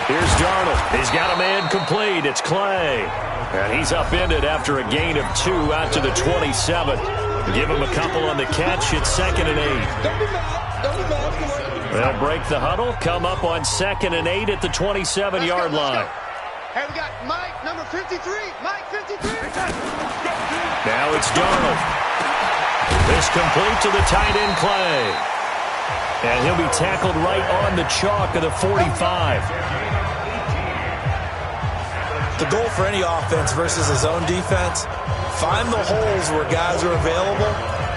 Here's Darnold. He's got a man complete. It's Clay. And he's upended after a gain of 2 out to the 27. Give him a couple on the catch. It's 2nd and 8. They'll break the huddle, come up on 2nd and 8 at the 27-yard line. Hey, we got Mike, number 53. Mike, 53. Now it's Darnold. This complete to the tight end, Clay. And he'll be tackled right on the chalk of the 45. The goal for any offense versus his own defense, find the holes where guys are available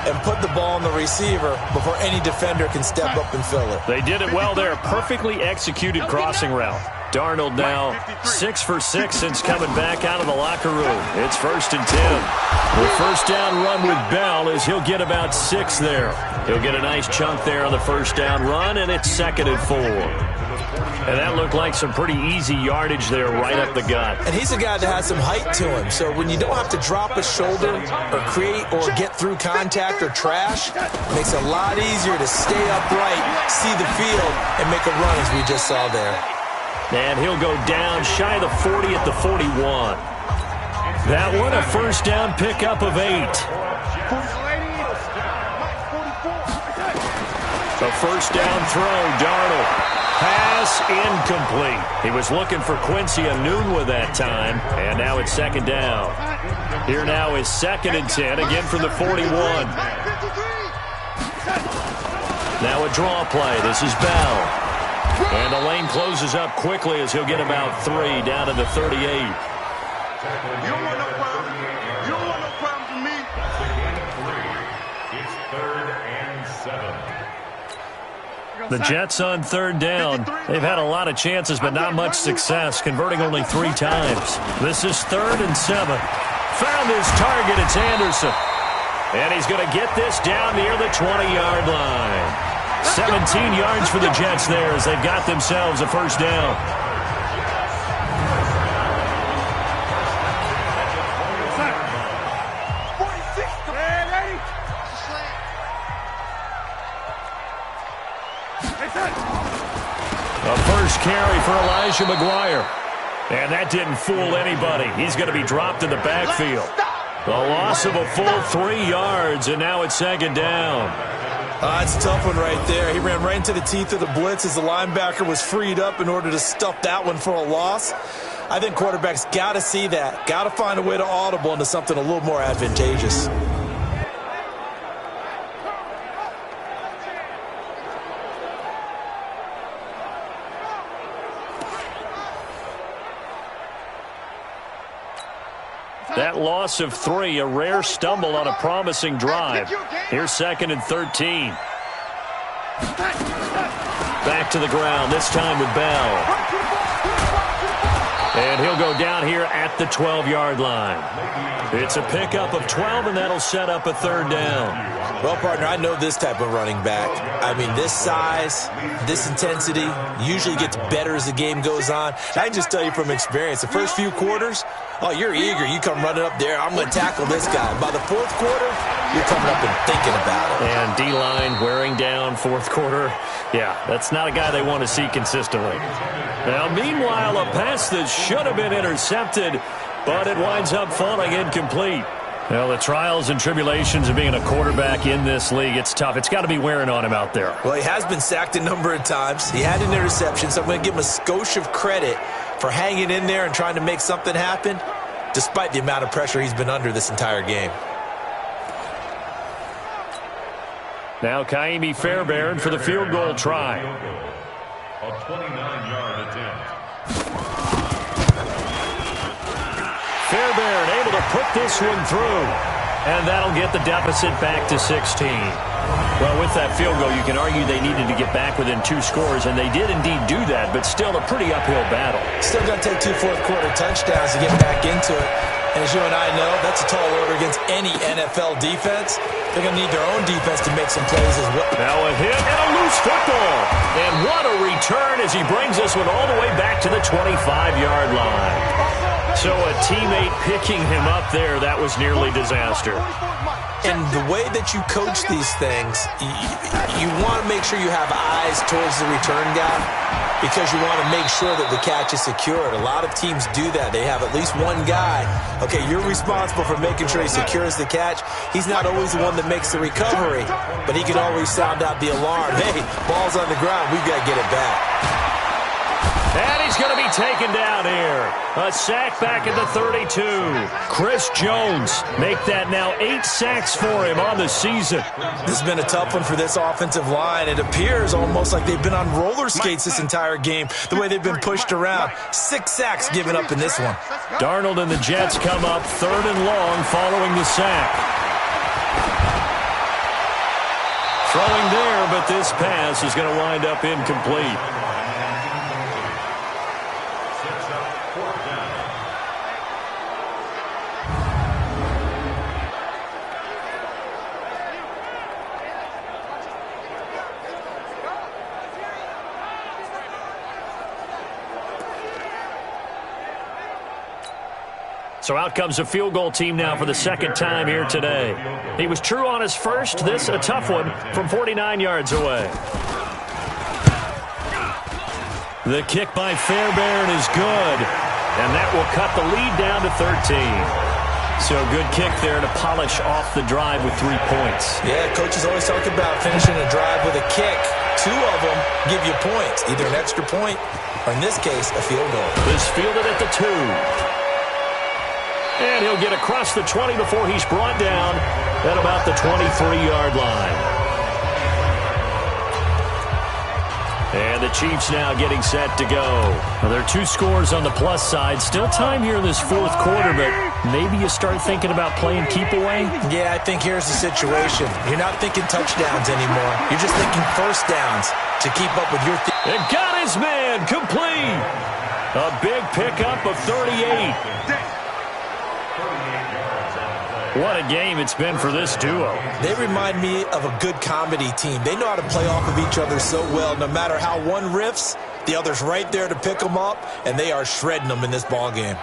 and put the ball on the receiver before any defender can step up and fill it. They did it well there. Perfectly executed crossing route. Darnold now 6 for 6 since coming back out of the locker room. It's 1st and 10. The first down run with Bell is he'll get about 6 there. He'll get a nice chunk there on the first down run, and it's 2nd and 4. And that looked like some pretty easy yardage there right up the gut. And he's a guy that has some height to him, so when you don't have to drop a shoulder or create or get through contact or trash, it makes it a lot easier to stay upright, see the field, and make a run as we just saw there. And he'll go down shy of the 40 at the 41. That one, a first down pickup of 8. A first down throw, Darnold. pass incomplete. He was looking for Quincy Anoon with that time, and now it's second down. Here now is 2nd and 10, again from the 41. Now a draw play. This is Bell. And the lane closes up quickly as he'll get about 3 down to the 38. You don't want no problem. You don't want no problem from me. That's a gain of 3. It's 3rd and 7. The Jets on 3rd down. They've had a lot of chances, but not much success, converting only 3 times. This is 3rd and 7. Found his target. It's Anderson. And he's going to get this down near the 20-yard line. 17 yards for the Jets there as they've got themselves a first down. A first carry for Elijah McGuire. And that didn't fool anybody. He's going to be dropped in the backfield. The loss of a full 3 yards, and now it's 2nd down. It's a tough one right there. He ran right into the teeth of the blitz as the linebacker was freed up in order to stuff that one for a loss. I think quarterbacks got to see that. Got to find a way to audible into something a little more advantageous. That loss of 3, a rare stumble on a promising drive. Here's 2nd and 13. Back to the ground, this time with Bell. And he'll go down here at the 12-yard line. It's a pickup of 12, and that'll set up a 3rd down. Well, partner, I know this type of running back. I mean, this size, this intensity usually gets better as the game goes on. I can just tell you from experience, the first few quarters, oh, you're eager. You come running up there. I'm going to tackle this guy. By the 4th quarter, you're coming up and thinking about it. And D-line wearing down 4th quarter. Yeah, that's not a guy they want to see consistently. Now, meanwhile, a pass that should have been intercepted, but it winds up falling incomplete. Well, the trials and tribulations of being a quarterback in this league, it's tough. It's got to be wearing on him out there. Well, he has been sacked a number of times. He had an interception, so I'm going to give him a skosh of credit for hanging in there and trying to make something happen, despite the amount of pressure he's been under this entire game. Now Kaimi Fairbairn for the field goal try. A 29-yard attempt. Fairbairn able to put this one through. And that'll get the deficit back to 16. Well, with that field goal, you can argue they needed to get back within 2 scores, and they did indeed do that, but still a pretty uphill battle. Still going to take 2 fourth-quarter touchdowns to get back into it. And as you and I know, that's a tall order against any NFL defense. They're going to need their own defense to make some plays as well. Now a hit and a loose football. And what a return as he brings this one all the way back to the 25-yard line. So a teammate picking him up there, that was nearly disaster. And the way that you coach these things, you want to make sure you have eyes towards the return guy because you want to make sure that the catch is secured. A lot of teams do that. They have at least one guy. Okay, you're responsible for making sure he secures the catch. He's not always the one that makes the recovery, but he can always sound out the alarm. Hey, ball's on the ground. We've got to get it back. And he's going to be taken down here. A sack back at the 32. Chris Jones make that now 8 sacks for him on the season. This has been a tough one for this offensive line. It appears almost like they've been on roller skates this entire game, the way they've been pushed around. 6 sacks given up in this one. Darnold and the Jets come up 3rd and long following the sack. Throwing there, but this pass is going to wind up incomplete. So out comes a field goal team now for the 2nd time here today. He was true on his first. This a tough one from 49 yards away. The kick by Fairbairn is good. And that will cut the lead down to 13. So good kick there to polish off the drive with 3 points. Yeah, coaches always talk about finishing a drive with a kick. 2 of them give you points, either an extra point or, in this case, a field goal. This fielded at the 2. And he'll get across the 20 before he's brought down at about the 23-yard line. And the Chiefs now getting set to go. Well, there are 2 scores on the plus side. Still time here in this fourth quarter, but maybe you start thinking about playing keep away? Yeah, I think here's the situation. You're not thinking touchdowns anymore. You're just thinking first downs to keep up with your And got his man complete. A big pickup of 38. What a game it's been for this duo. They remind me of a good comedy team. They know how to play off of each other so well. No matter how one riffs, the other's right there to pick them up, and they are shredding them in this ball game.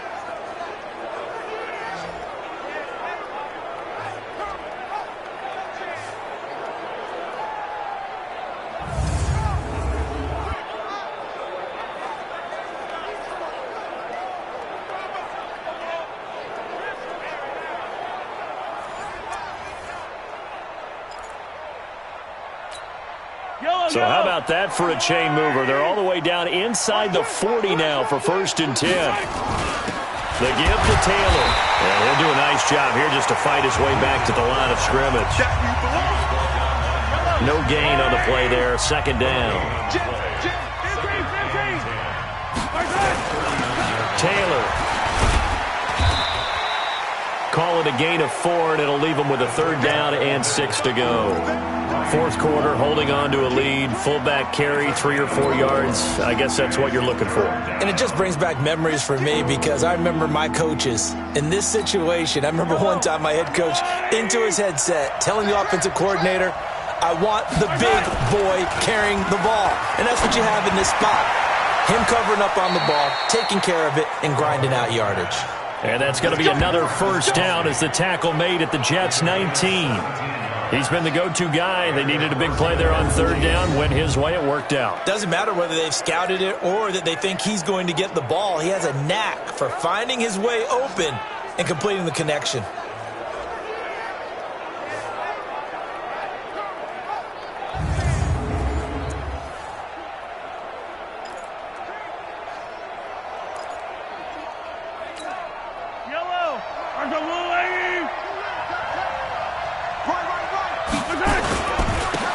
So how about that for a chain mover? They're all the way down inside the 40 now for 1st and 10. The give to Taylor. And he'll do a nice job here just to fight his way back to the line of scrimmage. No gain on the play there. 2nd down. Taylor. Call it a gain of 4, and it'll leave him with a 3rd down and 6 to go. 4th quarter, holding on to a lead. Fullback carry, 3 or 4 yards. I guess that's what you're looking for. And it just brings back memories for me because I remember my coaches in this situation. I remember one time my head coach into his headset telling the offensive coordinator, I want the big boy carrying the ball. And that's what you have in this spot. Him covering up on the ball, taking care of it, and grinding out yardage. And that's going to be another 1st down as the tackle made at the Jets' 19. He's been the go-to guy. They needed a big play there on 3rd down. Went his way. It worked out. Doesn't matter whether they've scouted it or that they think he's going to get the ball. He has a knack for finding his way open and completing the connection.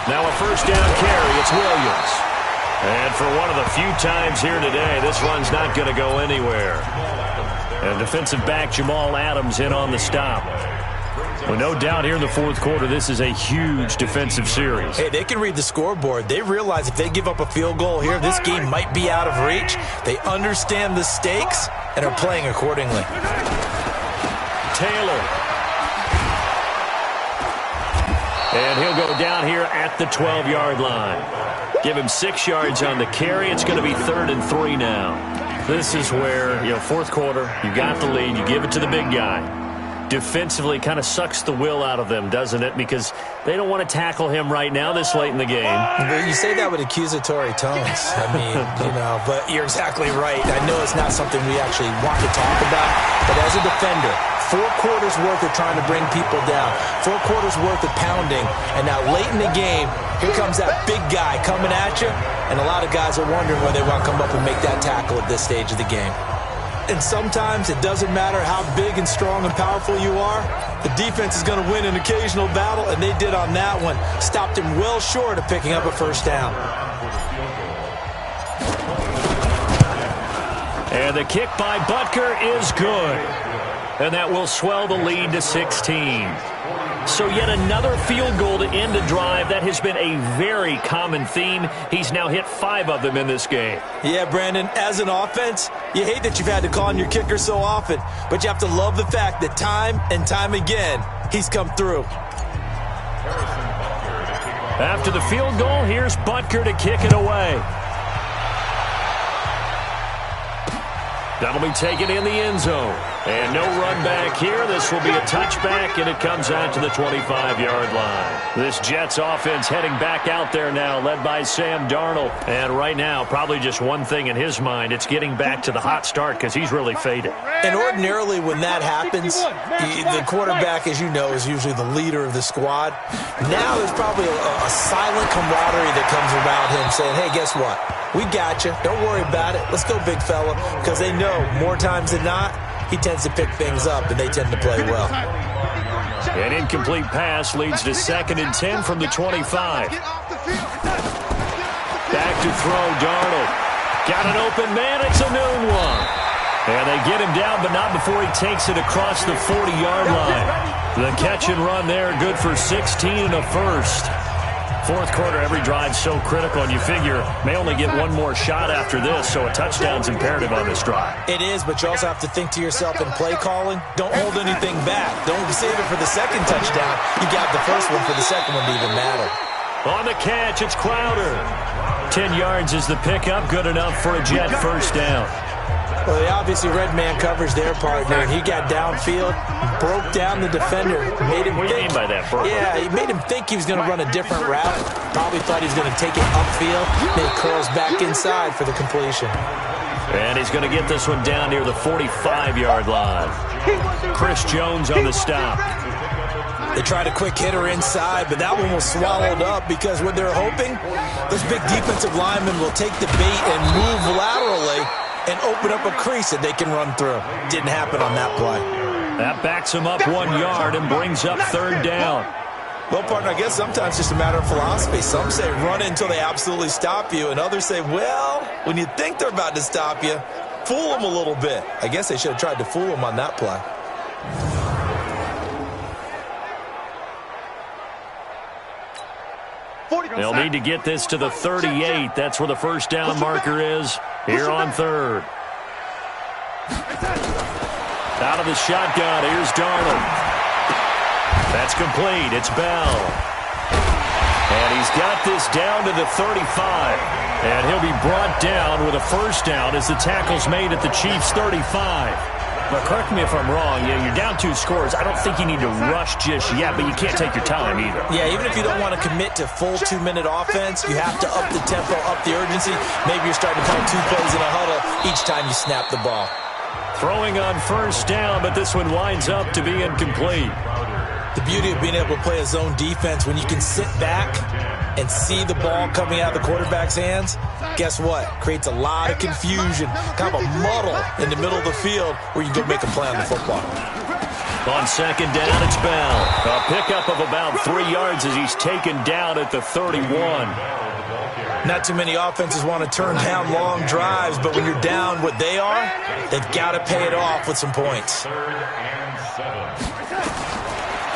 Now a 1st down carry. It's Williams. And for one of the few times here today, this run's not going to go anywhere. And defensive back Jamal Adams in on the stop. Well, no doubt here in the 4th quarter, this is a huge defensive series. Hey, they can read the scoreboard. They realize if they give up a field goal here, this game might be out of reach. They understand the stakes and are playing accordingly. Taylor. And he'll go down here at the 12-yard line. Give him 6 yards on the carry. It's going to be 3rd and 3 now. This is where, 4th quarter, you got the lead. You give it to the big guy. Defensively kind of sucks the will out of them, doesn't it? Because they don't want to tackle him right now this late in the game. You say that with accusatory tones. I mean, but you're exactly right. I know it's not something we actually want to talk about, but as a defender, 4 quarters worth of trying to bring people down, 4 quarters worth of pounding, and now late in the game, here comes that big guy coming at you, and a lot of guys are wondering whether they want to come up and make that tackle at this stage of the game. And sometimes it doesn't matter how big and strong and powerful you are. The defense is going to win an occasional battle, and they did on that one. Stopped him well short of picking up a 1st down. And the kick by Butker is good. And that will swell the lead to 16. So yet another field goal to end a drive. That has been a very common theme. He's now hit 5 of them in this game. Yeah, Brandon, as an offense, you hate that you've had to call on your kicker so often, but you have to love the fact that time and time again, he's come through. After the field goal, here's Butker to kick it away. That'll be taken in the end zone. And no run back here. This will be a touchback, and it comes out to the 25-yard line. This Jets offense heading back out there now, led by Sam Darnold. And right now, probably just one thing in his mind. It's getting back to the hot start because he's really faded. And ordinarily when that happens, the quarterback, as you know, is usually the leader of the squad. Now there's probably a silent camaraderie that comes around him saying, hey, guess what? We got you. Don't worry about it. Let's go, big fella. Because they know more times than not, he tends to pick things up, and they tend to play well. An incomplete pass leads to 2nd and 10 from the 25. Back to throw, Darnold. Got an open man. It's a noon one. And they get him down, but not before he takes it across the 40-yard line. The catch and run there, good for 16 and a first. Fourth quarter, every drive so critical, and you figure may only get one more shot after this, so a touchdown's imperative on this drive. It is, but you also have to think to yourself in play calling, don't hold anything back. Don't save it for the second touchdown. You got the first one for the second one to even matter. On the catch, it's Crowder. 10 yards is the pickup, good enough for a Jet first down. Well, they obviously red man coverage their partner, and he got downfield, broke down the defender, made him think. What do you mean by that, Bert? Yeah, he made him think he was going to run a different route. Probably thought he was going to take it upfield, then he curls back inside for the completion. And he's going to get this one down near the 45-yard line. Chris Jones on the stop. They tried a quick hitter inside, but that one was swallowed up because what they're hoping, those big defensive linemen will take the bait and move laterally and open up a crease that they can run through. Didn't happen on that play. That backs him up 1 yard and brings up 3rd down. Well, partner, I guess sometimes it's just a matter of philosophy. Some say run it until they absolutely stop you, and others say, well, when you think they're about to stop you, fool them a little bit. I guess they should have tried to fool them on that play. They'll need to get this to the 38. That's where the first down marker is here on 3rd. Out of the shotgun, here's Darnold. That's complete. It's Bell. And he's got this down to the 35. And he'll be brought down with a first down as the tackle's made at the Chiefs' 35. But correct me if I'm wrong, you're down 2 scores. I don't think you need to rush just yet, but you can't take your time either. Yeah, even if you don't want to commit to full 2-minute offense, you have to up the tempo, up the urgency. Maybe you're starting to call 2 plays in a huddle each time you snap the ball. Throwing on first down, but this one winds up to be incomplete. The beauty of being able to play a zone defense, when you can sit back and see the ball coming out of the quarterback's hands, guess what? Creates a lot of confusion, kind of a muddle in the middle of the field where you can go make a play on the football. On 2nd down, it's Bell. A pickup of about 3 yards as he's taken down at the 31. Not too many offenses want to turn down long drives, but when you're down what they are, they've got to pay it off with some points.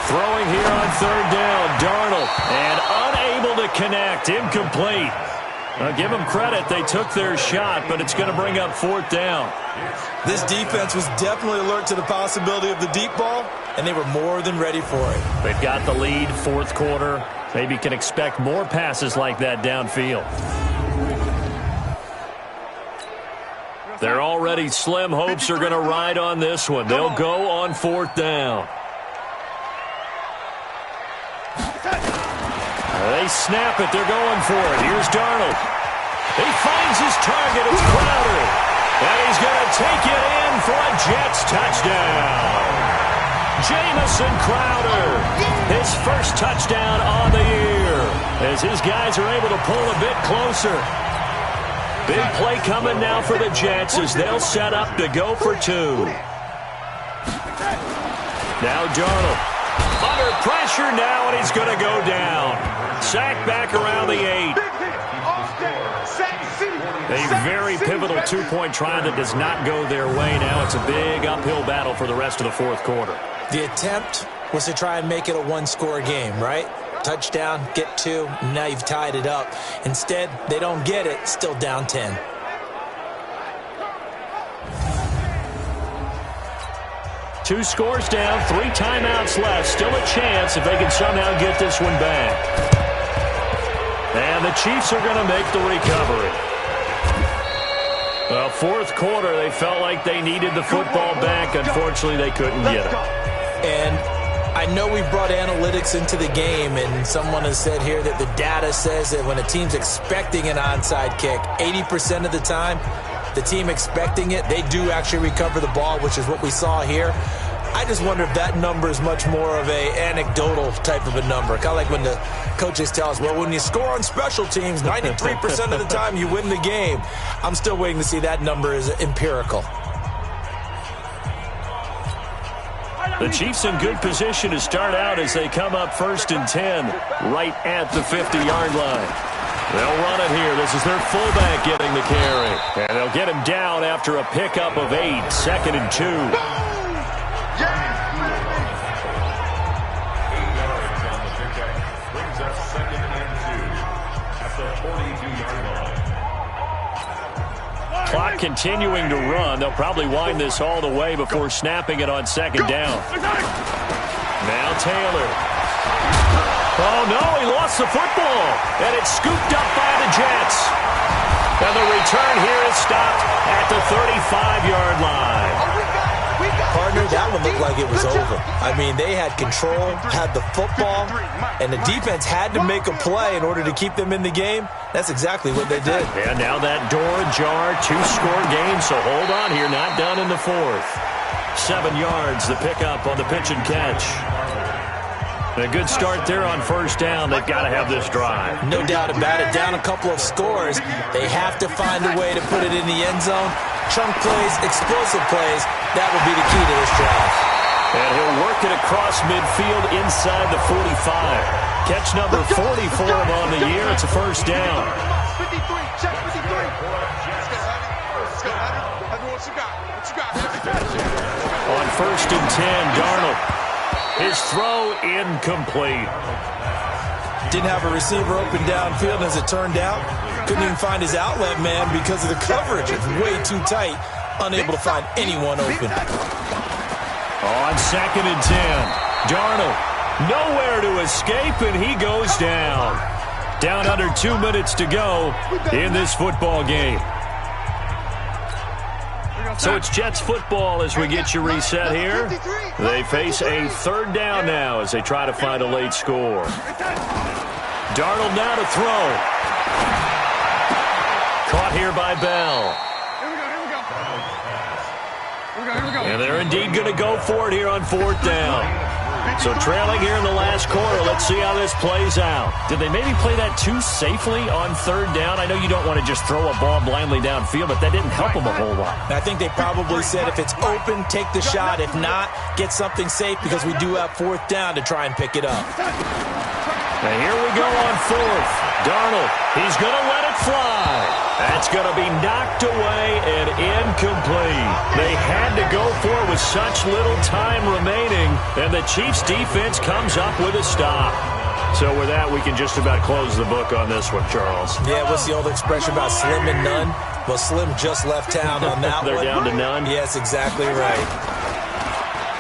Throwing here on 3rd down, Darnold, and unable to connect, incomplete. Give them credit, they took their shot, but it's going to bring up 4th down. This defense was definitely alert to the possibility of the deep ball, and they were more than ready for it. They've got the lead, 4th quarter. Maybe can expect more passes like that downfield. Their already slim hopes are going to ride on this one. They'll go on 4th down. They snap it. They're going for it. Here's Darnold. He finds his target. It's Crowder. And he's going to take it in for a Jets touchdown. Jamison Crowder, his first touchdown on the year, as his guys are able to pull a bit closer. Big play coming now for the Jets as they'll set up to go for 2. Now Darnold. Under pressure now, and he's going to go down. Sacked back around the 8. A very pivotal 2-point try that does not go their way now. It's a big uphill battle for the rest of the 4th quarter. The attempt was to try and make it a 1-score game, right? Touchdown, get 2, now you've tied it up. Instead, they don't get it, still down 10. Two scores down, 3 timeouts left. Still a chance if they can somehow get this one back. And the Chiefs are going to make the recovery. Well, fourth quarter, they felt like they needed the football back. Unfortunately, they couldn't get it. And I know we brought analytics into the game, and someone has said here that the data says that when a team's expecting an onside kick, 80% of the time, the team expecting it, they do actually recover the ball, which is what we saw here. I just wonder if that number is much more of a anecdotal type of a number. Kind of like when the coaches tell us, well, when you score on special teams, 93% of the time you win the game. I'm still waiting to see that number is empirical. The Chiefs in good position to start out as they come up 1st and 10 right at the 50-yard line. They'll run it here. This is their fullback getting the carry. And they'll get him down after a pickup of 8, 2nd and 2. 8 yards on the pickup. Brings up 2nd and 2 at the 42-yard line. Clock continuing to run. They'll probably wind this all the way before snapping it on 2nd down. Now Taylor. Oh, no, he lost the football. And it's scooped up by the Jets. And the return here is stopped at the 35-yard line. Partner, that one looked like it was over. I mean, they had control, had the football, and the defense had to make a play in order to keep them in the game. That's exactly what they did. And now that door ajar, 2-score game, so hold on here, not done in the 4th. 7 yards, the pickup on the pitch and catch. A good start there on 1st down. They've got to have this drive. No doubt about it. Down a couple of scores. They have to find a way to put it in the end zone. Chunk plays, explosive plays. That will be the key to this drive. And he'll work it across midfield inside the 45. Catch number 40 for him on the year. It's a 1st down. 53, check 53. Let's go, Hunter. What you got? On 1st and 10, Darnold. His throw incomplete. Didn't have a receiver open downfield, and as it turned out, couldn't even find his outlet man because of the coverage. It's way too tight, unable to find anyone open. On 2nd and 10, Darnold nowhere to escape, and he goes down. Down under 2 minutes to go in this football game. So it's Jets football as we get you reset here. They face a 3rd down now as they try to find a late score. Darnold now to throw. Caught here by Bell. And they're indeed going to go for it here on 4th down. So trailing here in the last quarter, let's see how this plays out. Did they maybe play that too safely on 3rd down? I know you don't want to just throw a ball blindly downfield, but that didn't help them a whole lot. I think they probably said if it's open, take the shot. If not, get something safe because we do have 4th down to try and pick it up. Now here we go on 4th. Darnold, he's going to let it fly. That's going to be knocked away and incomplete. They had to go for it with such little time remaining, and the Chiefs defense comes up with a stop. So with that, we can just about close the book on this one, Charles. Yeah, what's the old expression about slim and none? Well, Slim just left town on that They're one. down to none? Yes, exactly right.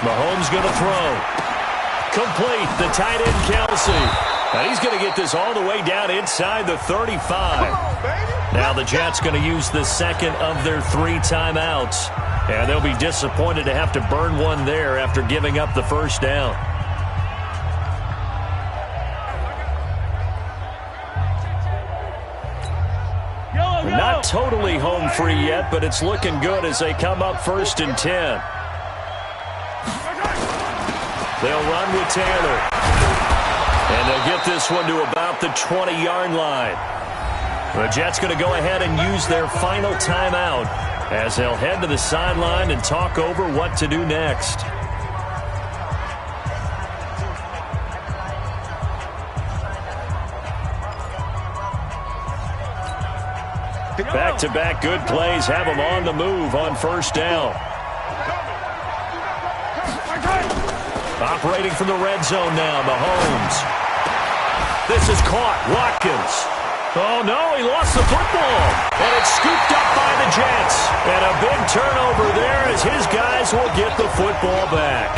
Mahomes going to throw. Complete, the tight end, Kelsey. And he's going to get this all the way down inside the 35. Now the Jets going to use the 2nd of their 3 timeouts. And they'll be disappointed to have to burn one there after giving up the 1st down. They're not totally home free yet, but it's looking good as they come up 1st and 10. They'll run with Taylor. And they'll get this one to about the 20-yard line. The Jets going to go ahead and use their final timeout as they'll head to the sideline and talk over what to do next. Back-to-back good plays have them on the move on 1st down. Operating from the red zone now, Mahomes. This is caught. Watkins. Oh, no, he lost the football. And it's scooped up by the Jets. And a big turnover there as his guys will get the football back.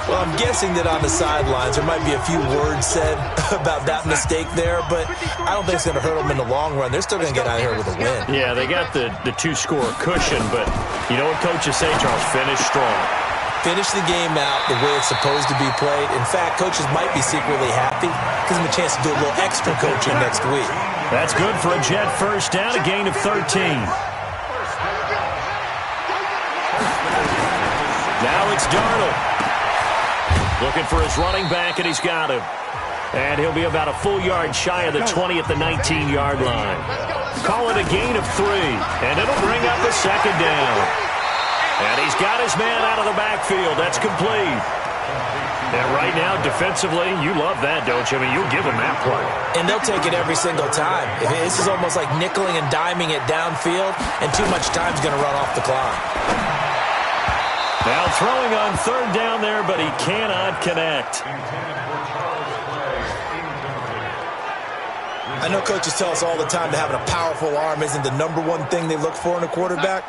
Well, I'm guessing that on the sidelines there might be a few words said about that mistake there, but I don't think it's going to hurt them in the long run. They're still going to get out of here with a win. Yeah, they got the two-score cushion, but you know what coaches say, Charles? Finish strong. Finish the game out the way it's supposed to be played. In fact, coaches might be secretly happy. Gives them a chance to do a little extra coaching next week. That's good for a Jet first down, a gain of 13. Now it's Darnold. Looking for his running back, and he's got him. And he'll be about a full yard shy of the 20 at the 19-yard line. Call it a gain of 3, and it'll bring up a second down. And he's got his man out of the backfield. That's complete. And right now, defensively, you love that, don't you? I mean, you'll give them that play. And they'll take it every single time. This is almost like nickeling and diming it downfield, and too much time's going to run off the clock. Now throwing on third down there, but he cannot connect. I know coaches tell us all the time that having a powerful arm isn't the #1 thing they look for in a quarterback.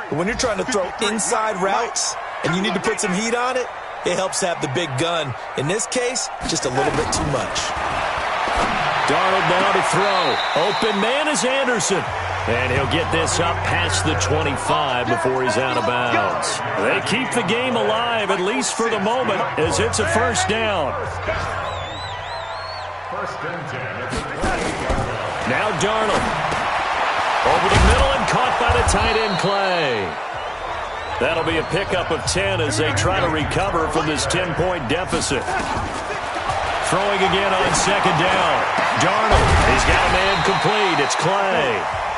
But when you're trying to throw inside routes and you need to put some heat on it, it helps have the big gun. In this case, just a little bit too much. Darnold now to throw. Open man is Anderson. And he'll get this up past the 25 before he's out of bounds. They keep the game alive, at least for the moment, as it's a first down. Now Darnold. Over the middle and caught by the tight end Clay. That'll be a pickup of 10 as they try to recover from this 10-point deficit. Throwing again on second down. Darnold. He's got a man complete. It's Clay.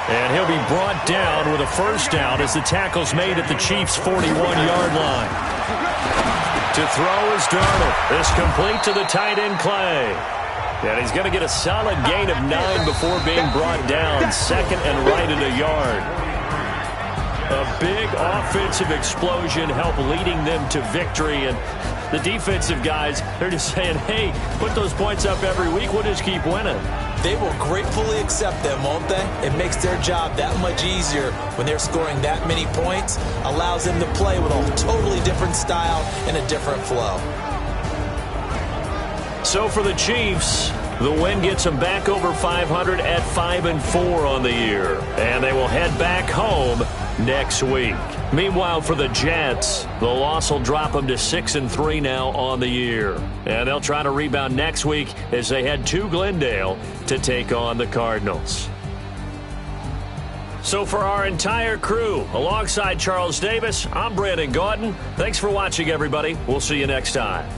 And he'll be brought down with a first down as the tackle's made at the Chiefs' 41-yard line. To throw is Darnold. This complete to the tight end Clay. And he's going to get a solid gain of 9 before being brought down. Second and right at a yard. A big offensive explosion helped leading them to victory. And the defensive guys, they're just saying, hey, put those points up every week. We'll just keep winning. They will gratefully accept them, won't they? It makes their job that much easier when they're scoring that many points. Allows them to play with a totally different style and a different flow. So for the Chiefs, the win gets them back over 500 at 5-4 on the year. And they will head back home next week. Meanwhile, for the Jets, the loss will drop them to 6-3 now on the year. And they'll try to rebound next week as they head to Glendale to take on the Cardinals. So for our entire crew, alongside Charles Davis, I'm Brandon Gautin. Thanks for watching, everybody. We'll see you next time.